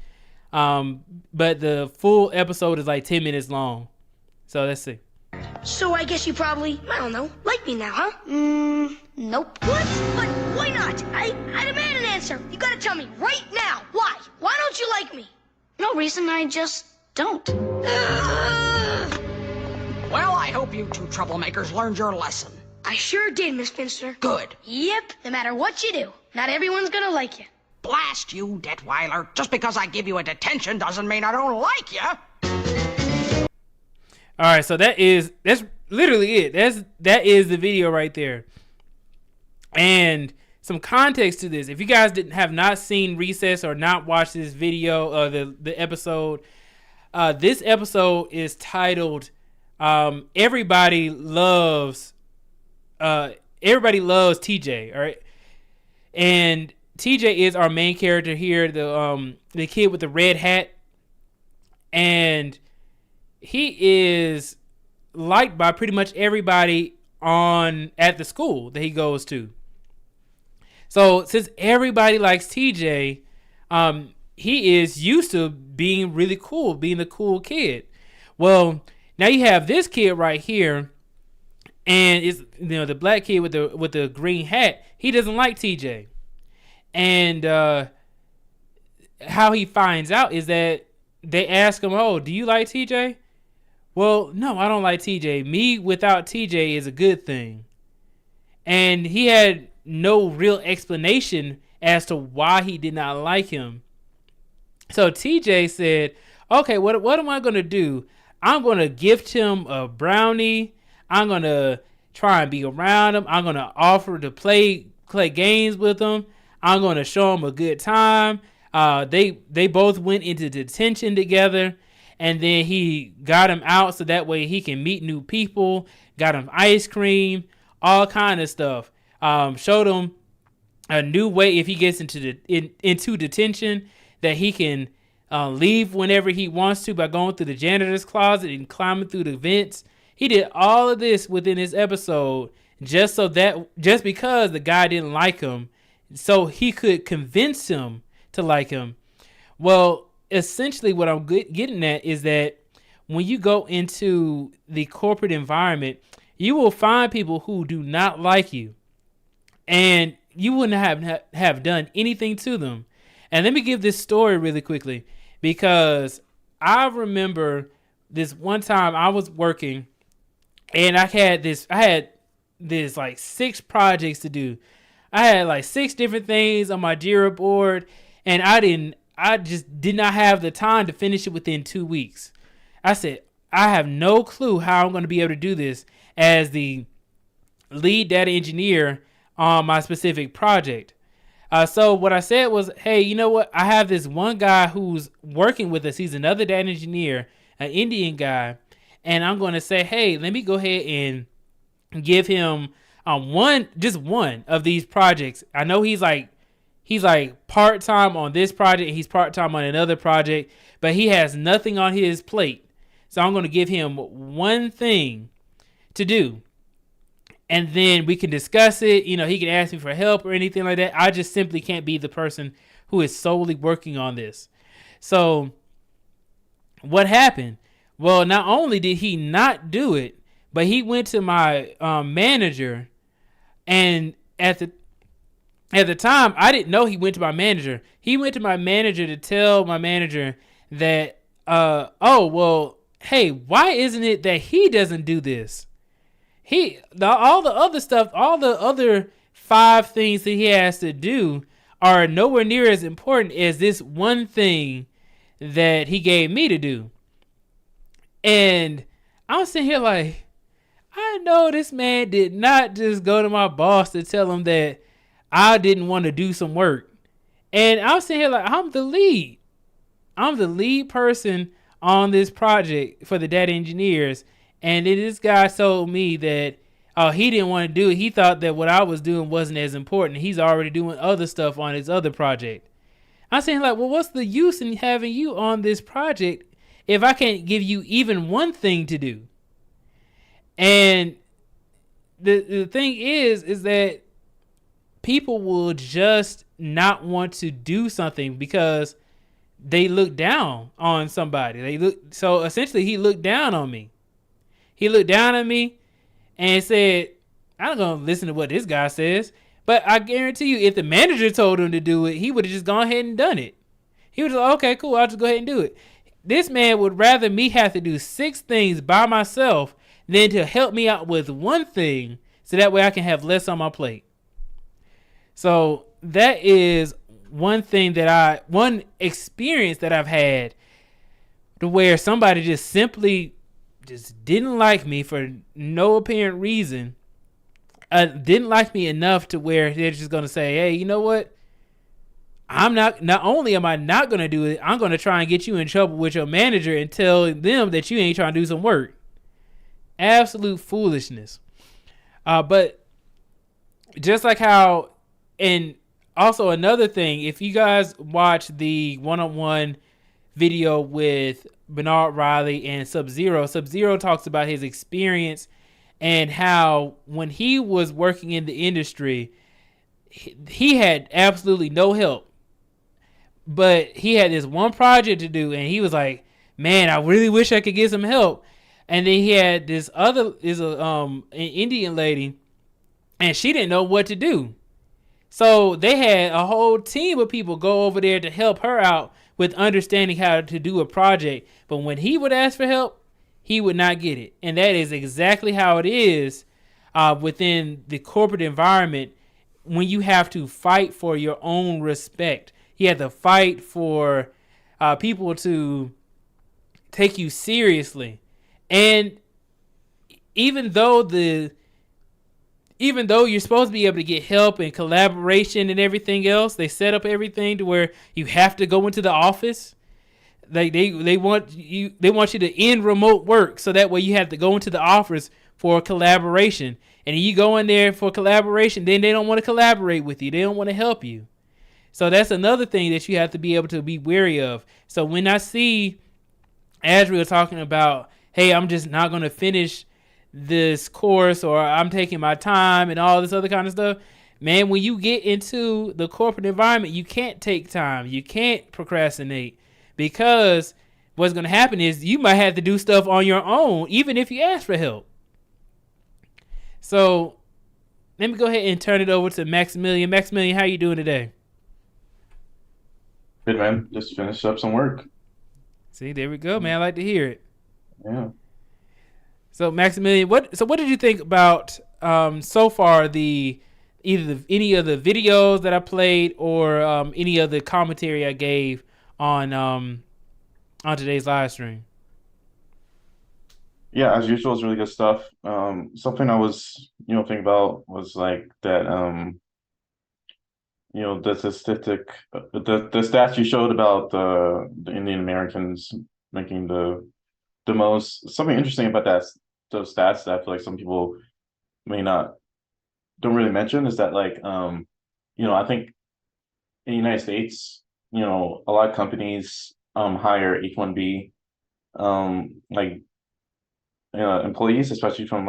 But the full episode is like 10 minutes long. So let's see. So I guess you probably, I don't know, like me now, huh? Nope. What? But why not? I demand an answer. You gotta tell me right now. Why? Why don't you like me? No reason, I just don't. Well, I I hope you two troublemakers learned your lesson. I sure did, Miss Finster. Good. Yep, no matter what you do, not everyone's gonna like you. Blast you, Detweiler. Just because I give you a detention doesn't mean I don't like you. All right, so that's literally it. That is the video right there. And some context to this. If you guys have not seen Recess or not watched this video or the episode, this episode is titled Everybody Loves TJ, all right? And TJ is our main character here, the kid with the red hat. And he is liked by pretty much everybody at the school that he goes to. So since everybody likes TJ, he is used to being really cool, being the cool kid. Well, now you have this kid right here, and it's the black kid with the green hat. He doesn't like TJ, and how he finds out is that they ask him, "Oh, do you like TJ?" Well, no, I don't like TJ. Me without TJ is a good thing. And he had no real explanation as to why he did not like him. So TJ said, okay, what am I going to do? I'm going to gift him a brownie. I'm going to try and be around him. I'm going to offer to play games with him. I'm going to show him a good time. They both went into detention together. And then he got him out so that way he can meet new people, got him ice cream, all kind of stuff. Showed him a new way if he gets into detention that he can leave whenever he wants to by going through the janitor's closet and climbing through the vents. He did all of this within this episode just because the guy didn't like him, so he could convince him to like him. Well, essentially what I'm getting at is that when you go into the corporate environment, you will find people who do not like you, and you wouldn't have done anything to them. And let me give this story really quickly, because I remember this one time I was working and I had this like 6 projects to do. I had like 6 different things on my Jira board, and I just did not have the time to finish it within 2 weeks. I said, I have no clue how I'm going to be able to do this as the lead data engineer on my specific project. So what I said was, hey, you know what? I have this one guy who's working with us. He's another data engineer, an Indian guy. And I'm going to say, hey, let me go ahead and give him just one of these projects. I know he's like part-time on this project. He's part-time on another project, but he has nothing on his plate. So I'm going to give him one thing to do. And then we can discuss it. You know, he can ask me for help or anything like that. I just simply can't be the person who is solely working on this. So what happened? Well, not only did he not do it, but he went to my manager, and at the time, I didn't know he went to my manager. He went to my manager to tell my manager that, hey, why isn't it that he doesn't do this? All the other stuff, all the other 5 things that he has to do are nowhere near as important as this one thing that he gave me to do. And I'm sitting here like, I know this man did not just go to my boss to tell him that I didn't want to do some work. And I'm sitting here like, I'm the lead. I'm the lead person on this project for the data engineers. And then this guy told me that he didn't want to do it. He thought that what I was doing wasn't as important. He's already doing other stuff on his other project. I'm saying like, well, what's the use in having you on this project if I can't give you even one thing to do? And the thing is that people will just not want to do something because they look down on somebody. So essentially he looked down on me. He looked down at me and said, I'm going to listen to what this guy says. But I guarantee you, if the manager told him to do it, he would have just gone ahead and done it. He was like, okay, cool, I'll just go ahead and do it. This man would rather me have to do 6 things by myself than to help me out with one thing so that way I can have less on my plate. So that is one experience that I've had to where somebody just simply just didn't like me for no apparent reason. Didn't like me enough to where they're just going to say, hey, you know what? Not only am I not going to do it, I'm going to try and get you in trouble with your manager and tell them that you ain't trying to do some work. Absolute foolishness. But just like how, and also another thing, if you guys watch the one-on-one video with Bernard Riley and Sub-Zero, Sub-Zero talks about his experience and how when he was working in the industry, he had absolutely no help. But he had this one project to do, and he was like, man, I really wish I could get some help. And then he had an Indian lady, and she didn't know what to do. So they had a whole team of people go over there to help her out with understanding how to do a project. But when he would ask for help, he would not get it. And that is exactly how it is within the corporate environment when you have to fight for your own respect. You have to fight for people to take you seriously. And even though you're supposed to be able to get help and collaboration and everything else, they set up everything to where you have to go into the office. They want you to end remote work, so that way you have to go into the office for collaboration. And you go in there for collaboration, then they don't want to collaborate with you. They don't want to help you. So that's another thing that you have to be able to be wary of. So when I see Azriel talking about, hey, I'm just not going to finish this course, or I'm taking my time and all this other kind of stuff, man, when you get into the corporate environment, you can't take time. You can't procrastinate, because what's going to happen is you might have to do stuff on your own, even if you ask for help. So let me go ahead and turn it over to Maximilian. Maximilian, how you doing today? Good, man. Just finished up some work. See, there we go, man. I like to hear it. Yeah. So Maximilian, what did you think about so far any of the videos that I played, or any of the commentary I gave on today's live stream? Yeah, as usual, it's really good stuff. Something I was, thinking about was like that, the statistic, the stats you showed about the Indian Americans making the most. Something interesting about those stats that I feel like some people don't really mention is that, like, I think in the United States, a lot of companies hire H-1B employees, especially from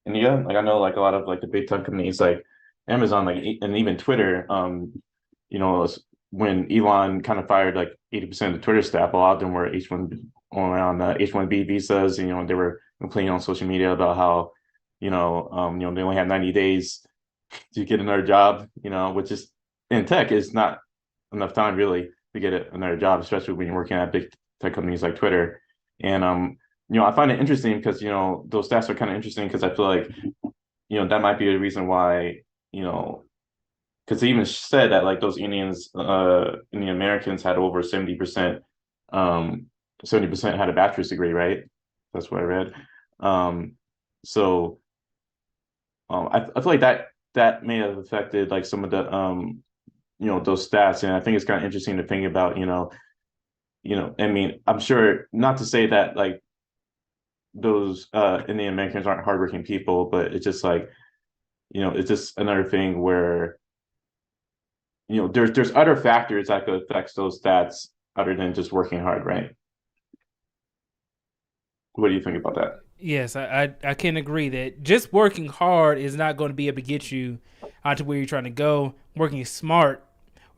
India. Like, I know, like, a lot of like the big tech companies like Amazon, like, and even Twitter, when Elon kind of fired like 80% of the Twitter staff, a lot of them were H-1B visas. They were complaining on social media about how, they only have 90 days to get another job, which is in tech is not enough time really to get another job, especially when you're working at big tech companies like Twitter. And, I find it interesting because, those stats are kind of interesting because I feel like, that might be a reason why, because they even said that like those Indian Americans had over 70%, 70% had a bachelor's degree, right? That's what I read. So I feel like that may have affected like some of the those stats, and I think it's kind of interesting to think about. I mean, I'm sure, not to say that like those Indian Americans aren't hardworking people, but it's just like, it's just another thing where there's other factors that could affect those stats other than just working hard, right? What do you think about that? Yes, I can agree that just working hard is not going to be able to get you to where you're trying to go. Working smart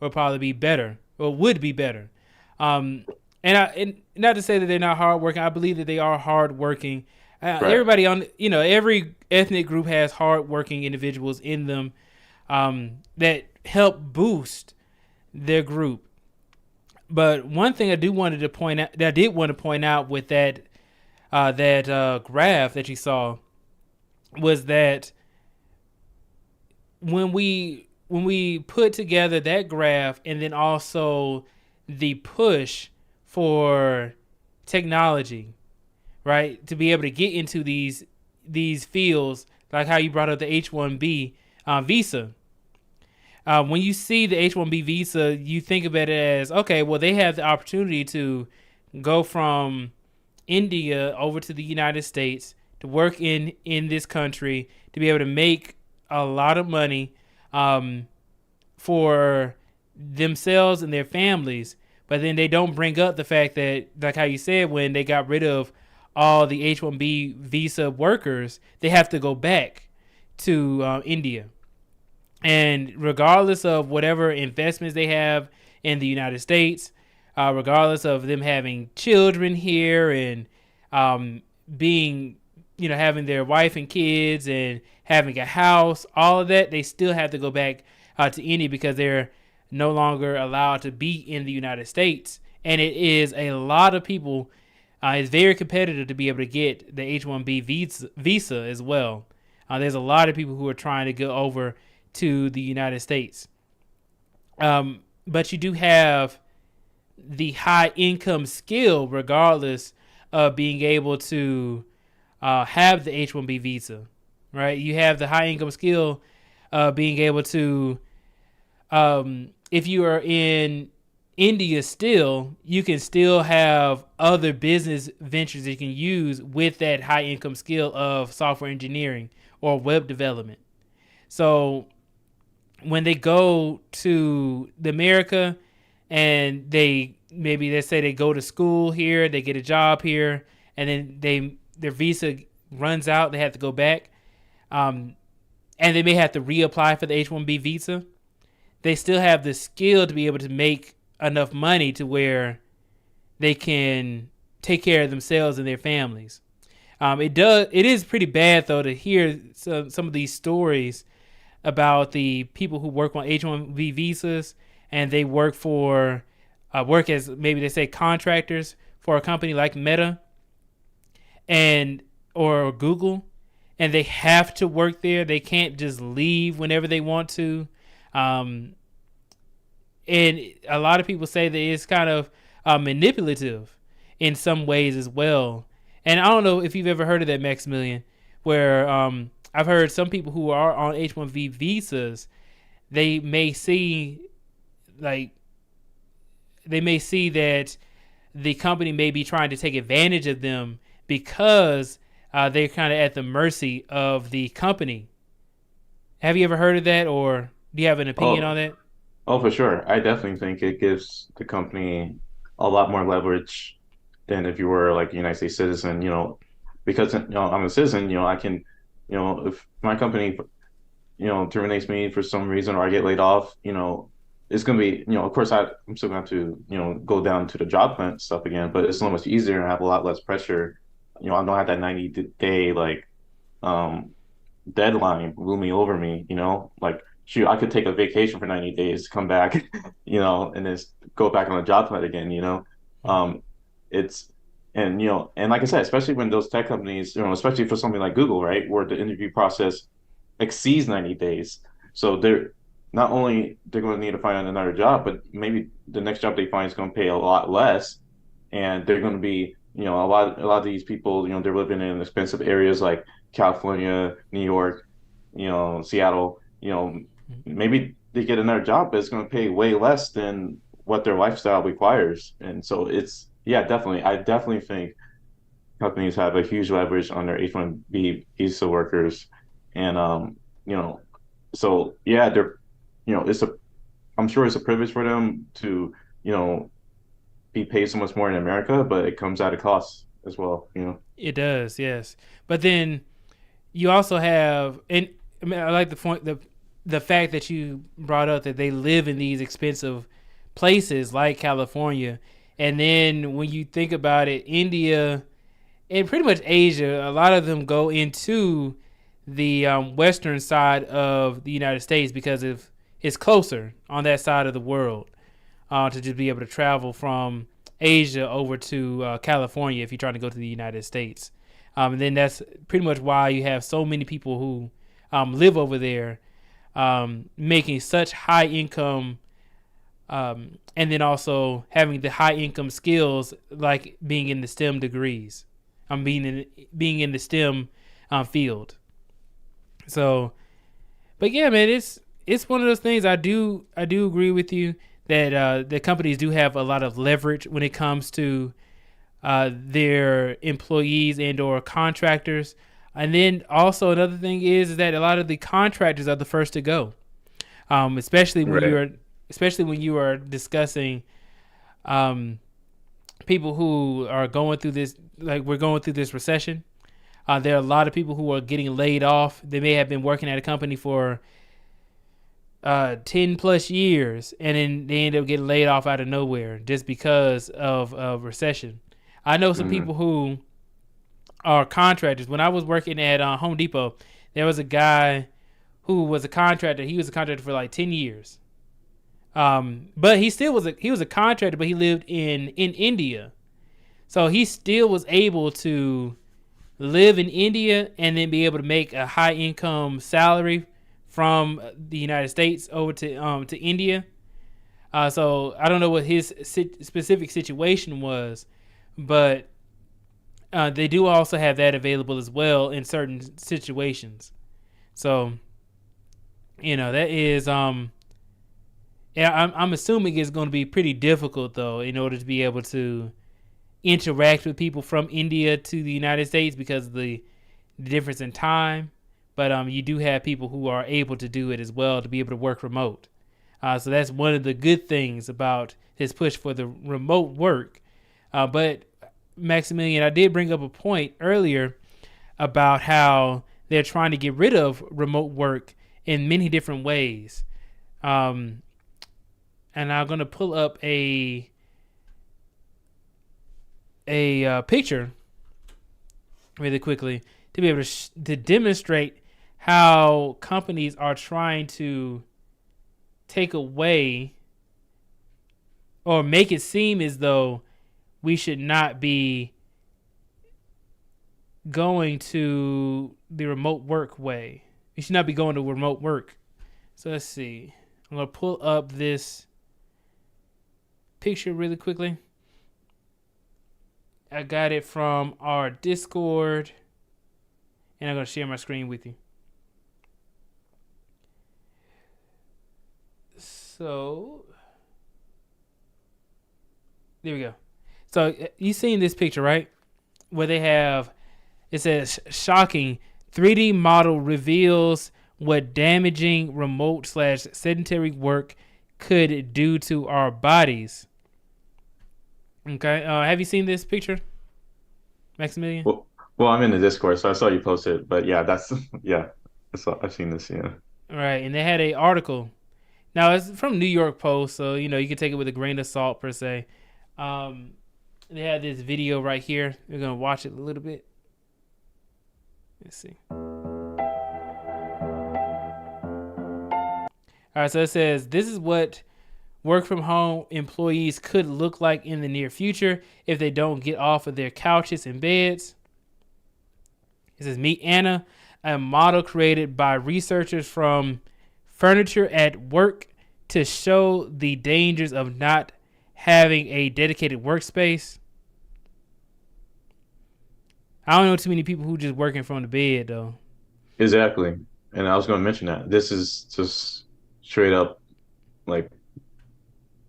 will probably be better, or would be better. And not to say that they're not hardworking. I believe that they are hardworking. Right. Everybody every ethnic group has hardworking individuals in them that help boost their group. But one thing I did want to point out with that that graph that you saw was that when we put together that graph and then also the push for technology, right, to be able to get into these fields, like how you brought up the H-1B visa. When you see the H-1B visa, you think about it as, okay, well, they have the opportunity to go from India over to the United States to work in this country, to be able to make a lot of money for themselves and their families. But then they don't bring up the fact that, like how you said, when they got rid of all the H-1B visa workers, they have to go back to India. And regardless of whatever investments they have in the United States, regardless of them having children here and being, having their wife and kids and having a house, all of that, they still have to go back to India because they're no longer allowed to be in the United States. And it is a lot of people. It's very competitive to be able to get the H-1B visa as well. There's a lot of people who are trying to go over to the United States. But you do have the high income skill regardless of being able to have the H-1B visa, right? You have the high income skill being able to, if you are in India still, you can still have other business ventures that you can use with that high income skill of software engineering or web development. So when they go to America and let's say they go to school here, they get a job here, and then their visa runs out, they have to go back, and they may have to reapply for the H-1B visa. They still have the skill to be able to make enough money to where they can take care of themselves and their families. It is pretty bad though to hear some of these stories about the people who work on H-1B visas and they work as maybe they say contractors for a company like Meta or Google, and they have to work there. They can't just leave whenever they want to. And a lot of people say that it's kind of manipulative in some ways as well. And I don't know if you've ever heard of that, Maximilian, where I've heard some people who are on H-1B visas, they may see that the company may be trying to take advantage of them because they're kind of at the mercy of the company. Have you ever heard of that, or do you have an opinion on that? Oh, for sure. I definitely think it gives the company a lot more leverage than if you were like a United States citizen, because I'm a citizen, I can, if my company, terminates me for some reason or I get laid off, it's going to be, of course I'm still going to have to, go down to the job hunt stuff again, but it's so much easier and I have a lot less pressure. I don't have that 90-day deadline looming over me, shoot, I could take a vacation for 90 days, come back, and then go back on the job hunt again, and like I said, especially when those tech companies, especially for something like Google, right, where the interview process exceeds 90 days. So they're going to need to find another job, but maybe the next job they find is going to pay a lot less. And they're going to be, a lot of these people, they're living in expensive areas like California, New York, Seattle, maybe they get another job, but it's going to pay way less than what their lifestyle requires. And so definitely. I definitely think companies have a huge leverage on their H-1B visa workers. And, so yeah, they're, I'm sure it's a privilege for them to, be paid so much more in America, but it comes at a cost as well, It does, yes. But then you also have, and I mean, I like the fact that you brought up that they live in these expensive places like California. And then when you think about it, India and pretty much Asia, a lot of them go into the western side of the United States because it's closer on that side of the world to just be able to travel from Asia over to California if you're trying to go to the United States. And then that's pretty much why you have so many people who live over there, making such high income, and then also having the high income skills, like being in the STEM degrees. Being in the STEM field. So, but yeah, man, it's one of those things. I do agree with you that the companies do have a lot of leverage when it comes to their employees and or contractors. And then also another thing is that a lot of the contractors are the first to go, especially when you are discussing people who are going through this, like we're going through this recession. There are a lot of people who are getting laid off. They may have been working at a company for 10 plus years, and then they end up getting laid off out of nowhere just because of recession. I know some people who are contractors. When I was working at Home Depot, there was a guy who was a contractor. He was a contractor for like 10 years. But he still was a contractor, but he lived in India. So he still was able to live in India and then be able to make a high income salary from the United States over to India. So I don't know what his specific situation was, but they do also have that available as well in certain situations. So, that is I'm assuming it's going to be pretty difficult though in order to be able to interact with people from India to the United States because of the difference in time. But you do have people who are able to do it as well, to be able to work remote. So that's one of the good things about this push for the remote work. But Maximilian, I did bring up a point earlier about how they're trying to get rid of remote work in many different ways. And I'm going to pull up a picture really quickly to be able to demonstrate how companies are trying to take away or make it seem as though we should not be going to the remote work way. We should not be going to remote work. So let's see. I'm going to pull up this picture really quickly. I got it from our Discord, and I'm going to share my screen with you. So, there we go. So, you seen this picture, right? Where they have, it says, shocking 3D model reveals what damaging remote/sedentary work could do to our bodies. Okay. Have you seen this picture, Maximilian? Well, I'm in the Discord, so I saw you post it. But yeah, I've seen this. Yeah. All right, and they had an article. Now it's from New York Post, so you can take it with a grain of salt per se. They had this video right here. We're gonna watch it a little bit. Let's see. All right, so it says this is what work from home employees could look like in the near future if they don't get off of their couches and beds. It says, meet Anna, a model created by researchers from Furniture at Work to show the dangers of not having a dedicated workspace. I don't know too many people who just working from the bed though. Exactly. And I was going to mention that. This is just straight up like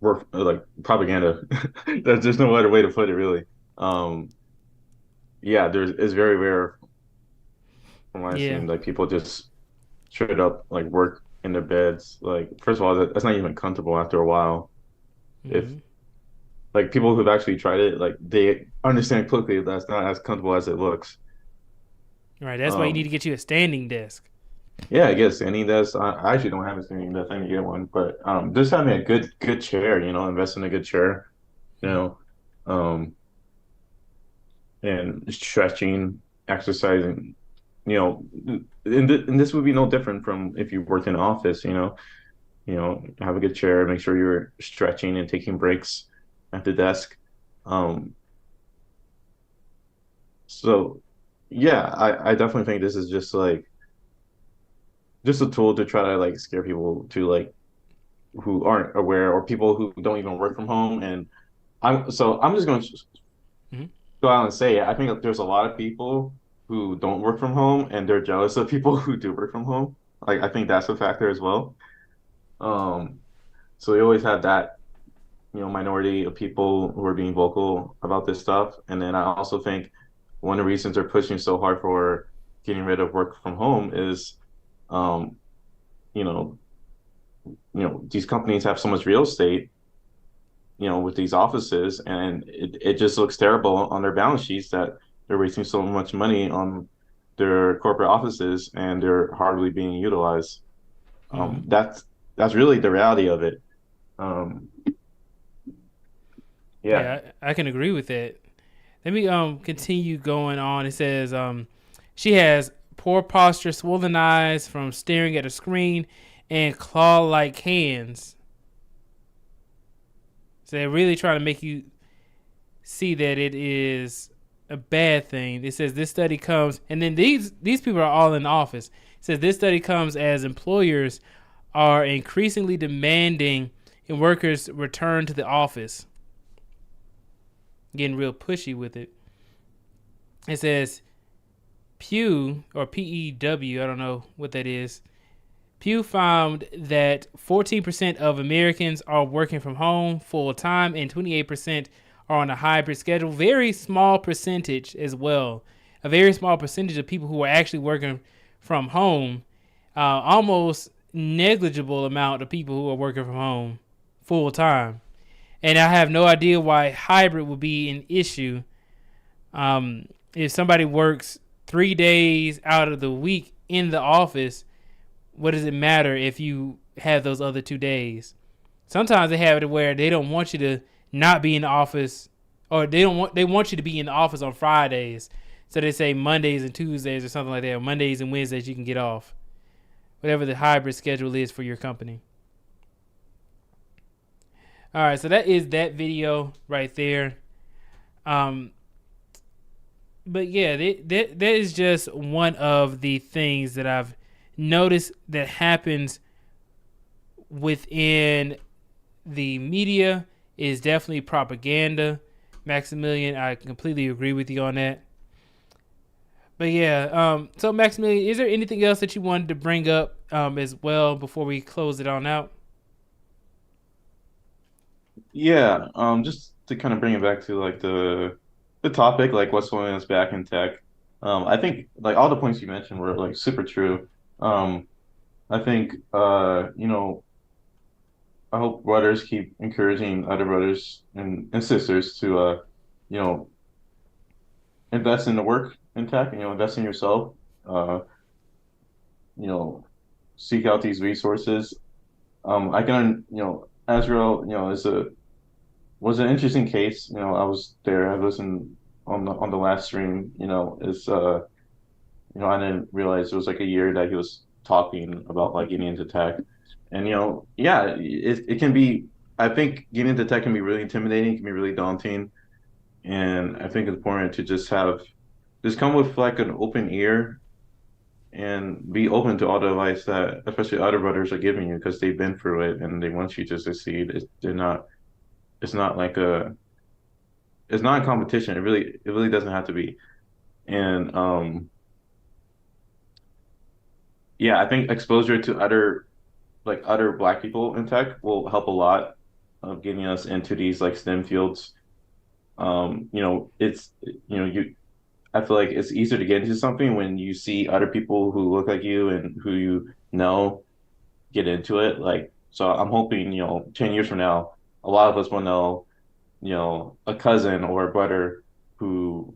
work, like propaganda. There's no other way to put it, really. Yeah, it's very rare from what I've seen, like people just straight up like work in their beds. Like, first of all, that's not even comfortable after a while. Mm-hmm. If like people who've actually tried it, like they understand quickly that's not as comfortable as it looks. Right. That's why you need to get you a standing desk. Yeah, I guess standing desk. I actually don't have a standing desk. I need to get one, but just having a good chair, invest in a good chair, and stretching, exercising, and this would be no different from if you worked in an office. Have a good chair, make sure you're stretching and taking breaks at the desk, Um, so yeah, I definitely think this is just like just a tool to try to like scare people to like who aren't aware or people who don't even work from home. And I'm just going to Mm-hmm. go out and say it. I think that there's a lot of people who don't work from home and they're jealous of people who do work from home. Like I think that's a factor as well. Um, so we always have that, minority of people who are being vocal about this stuff. And then I also think one of the reasons they're pushing so hard for getting rid of work from home is, um, you know, these companies have so much real estate, with these offices, and it just looks terrible on their balance sheets that they're wasting so much money on their corporate offices and they're hardly being utilized. That's really the reality of it. Yeah, I can agree with that. Let me continue going on. It says she has poor posture, swollen eyes from staring at a screen, and claw-like hands. So they're really trying to make you see that it is a bad thing. It says this study comes, and then these people are all in the office. It says this study comes as employers are increasingly demanding and workers return to the office. Getting real pushy with it. It says Pew, or PEW, I don't know what that is. Pew found that 14% of Americans are working from home full time and 28% are on a hybrid schedule. Very small percentage as well. A very small percentage of people who are actually working from home. Almost negligible amount of people who are working from home full time. And I have no idea why hybrid would be an issue. If somebody works 3 days out of the week in the office, what does it matter if you have those other 2 days? Sometimes they have it where they don't want you to not be in the office, or they want you to be in the office on Fridays. So they say Mondays and Tuesdays or something like that, or Mondays and Wednesdays you can get off. Whatever the hybrid schedule is for your company. All right, so that is that video right there. But yeah, that is just one of the things that I've noticed that happens within the media is definitely propaganda. Maximilian, I completely agree with you on that. But yeah, so Maximilian, is there anything else that you wanted to bring up as well before we close it on out? Yeah, just to kind of bring it back to like the topic, like what's holding us back in tech. I think like all the points you mentioned were like super true. I think I hope brothers keep encouraging other brothers and sisters to invest in the work in tech, invest in yourself, you know, seek out these resources. I can, Azrael, was an interesting case. I was there. I listened on the last stream. I didn't realize it was like a year that he was talking about like getting into tech, and yeah, it can be. I think getting into tech can be really intimidating. It can be really daunting, and I think it's important to just come with like an open ear and be open to all the advice that especially other brothers are giving you because they've been through it and they want you to succeed. It's not like it's not a competition. It really doesn't have to be. And yeah, I think exposure to other Black people in tech will help a lot of getting us into these like STEM fields. It's you I feel like it's easier to get into something when you see other people who look like you and who get into it. Like, so I'm hoping, 10 years from now, a lot of us will know, a cousin or a brother who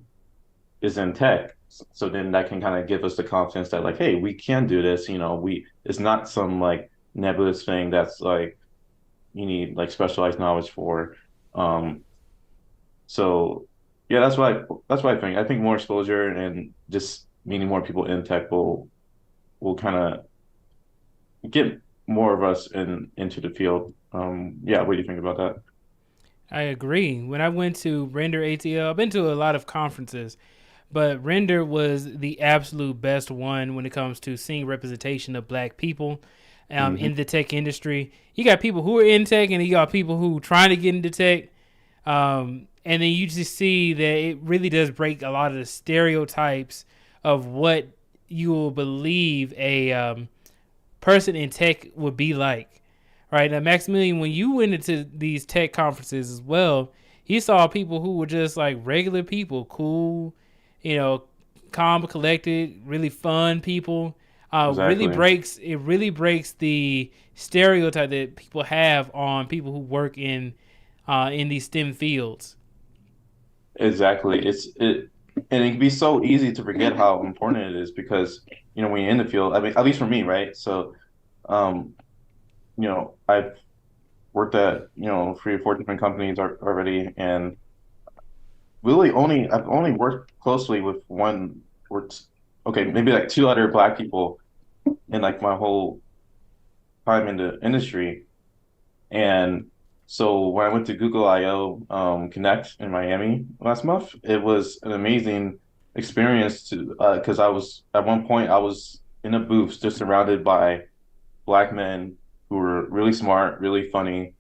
is in tech. So then that can kind of give us the confidence that like, hey, we can do this. It's not some like nebulous thing that's like you need like specialized knowledge for. So yeah, that's why I think. I think more exposure and just meeting more people in tech will kind of get more of us into the field. Yeah, what do you think about that? I agree. When I went to Render ATL, I've been to a lot of conferences, but Render was the absolute best one when it comes to seeing representation of Black people in the tech industry. You got people who are in tech, and you got people who trying to get into tech. And then you just see that it really does break a lot of the stereotypes of what you will believe a person in tech would be like. Right now, Maximilian, when you went into these tech conferences as well, you saw people who were just like regular people, cool, calm, collected, really fun people. Exactly. Really breaks the stereotype that people have on people who work in these STEM fields. Exactly. And it can be so easy to forget how important it is because when you're in the field, I mean, at least for me, right? So, I've worked at 3 or 4 different companies already, and really I've only worked closely with one or maybe like 2 other Black people in like my whole time in the industry. And so when I went to Google I/O Connect in Miami last month, it was an amazing experience because at one point I was in a booth just surrounded by Black men who were really smart, really funny,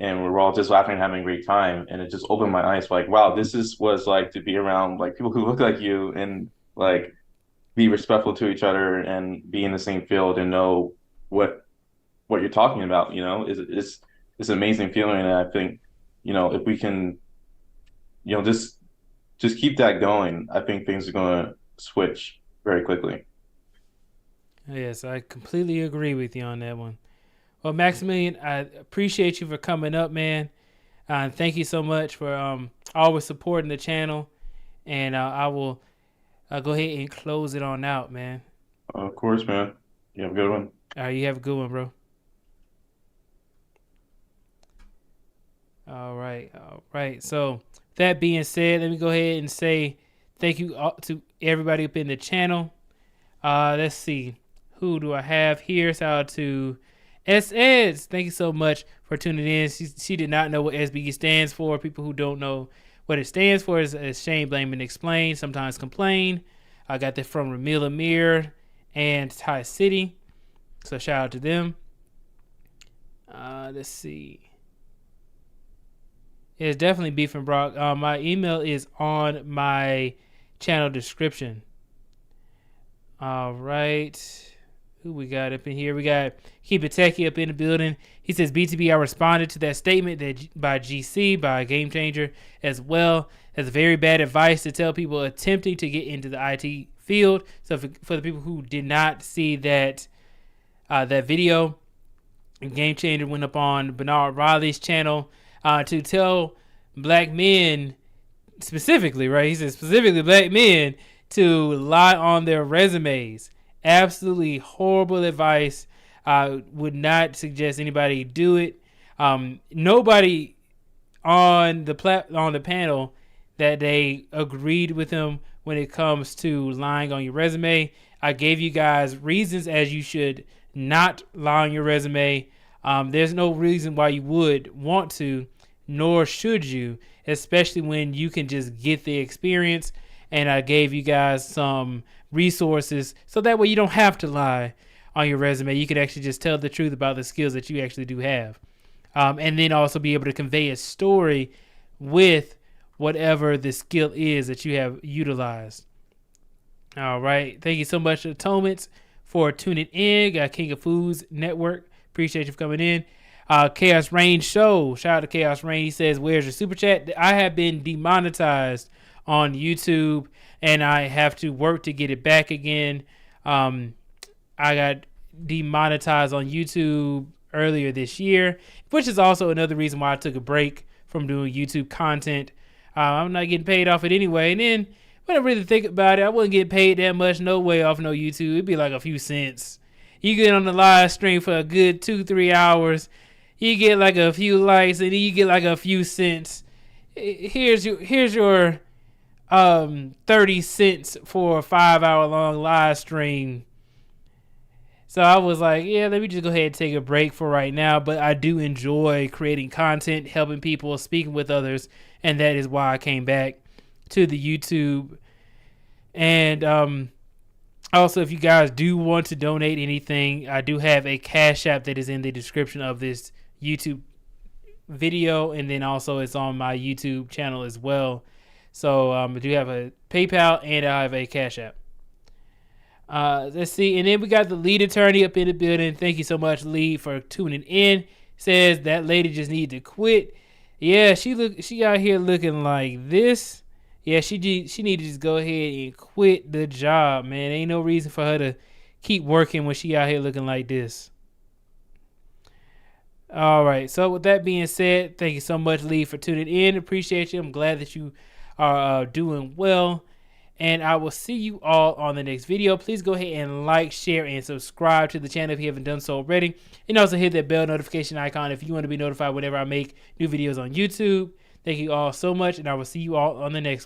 and we were all just laughing and having a great time. And it just opened my eyes like, wow, this is what it's like to be around like people who look like you and like be respectful to each other and be in the same field and know what you're talking about. It's an amazing feeling. And I think, if we can, just keep that going, I think things are going to switch very quickly. Yes, I completely agree with you on that one. Well, Maximilian, I appreciate you for coming up, man. Thank you so much for always supporting the channel. And I will go ahead and close it on out, man. Of course, man. You have a good one. All right, you have a good one, bro. All right. So that being said, let me go ahead and say thank you to everybody up in the channel. Let's see. Who do I have here? Shout out to S.Eds. Thank you so much for tuning in. She did not know what SBE stands for. People who don't know what it stands for is shame, blame, and explain. Sometimes complain. I got that from Ramil Amir and Ty City. So shout out to them. Let's see. It's definitely Beef and Brock. My email is on my channel description. All right. Who we got up in here? We got Keep It Techie up in the building. He says, BTB, I responded to that statement by GC, by Game Changer, as well. That's very bad advice to tell people attempting to get into the IT field. So for the people who did not see that video, Game Changer went up on Bernard Riley's channel to tell Black men specifically, right? He says specifically Black men to lie on their resumes. Absolutely horrible advice. I would not suggest anybody do it. Nobody on the panel that they agreed with him when it comes to lying on your resume. I gave you guys reasons as you should not lie on your resume. There's no reason why you would want to, nor should you, especially when you can just get the experience. And I gave you guys some resources so that way you don't have to lie on your resume. You can actually just tell the truth about the skills that you actually do have. And then also be able to convey a story with whatever the skill is that you have utilized. All right. Thank you so much, Atonements, for tuning in. Got King of Foods Network. Appreciate you for coming in. Chaos Rain Show. Shout out to Chaos Rain. He says, where's your super chat? I have been demonetized on YouTube, and I have to work to get it back again. I got demonetized on YouTube earlier this year, which is also another reason why I took a break from doing YouTube content. I'm not getting paid off it anyway. And then when I really think about it, I wouldn't get paid that much no way off no YouTube. It'd be like a few cents. You get on the live stream for a good 2-3 hours. You get like a few likes, and then you get like a few cents. Here's your 30 cents for a 5-hour long live stream. So I was like, yeah, let me just go ahead and take a break for right now. But I do enjoy creating content, helping people, speaking with others. And that is why I came back to the YouTube. And also, if you guys do want to donate anything, I do have a Cash App that is in the description of this YouTube video. And then also it's on my YouTube channel as well. So I do have a PayPal and I have a Cash App. Let's see. And then we got the lead attorney up in the building. Thank you so much, Lee, for tuning in. Says that lady just need to quit. Yeah, she out here looking like this. Yeah, she need to just go ahead and quit the job, man. Ain't no reason for her to keep working when she out here looking like this. All right. So with that being said, thank you so much, Lee, for tuning in. Appreciate you. I'm glad that you are doing well. And I will see you all on the next video. Please go ahead and like, share, and subscribe to the channel if you haven't done so already. And also hit that bell notification icon if you want to be notified whenever I make new videos on YouTube. Thank you all so much, and I will see you all on the next one.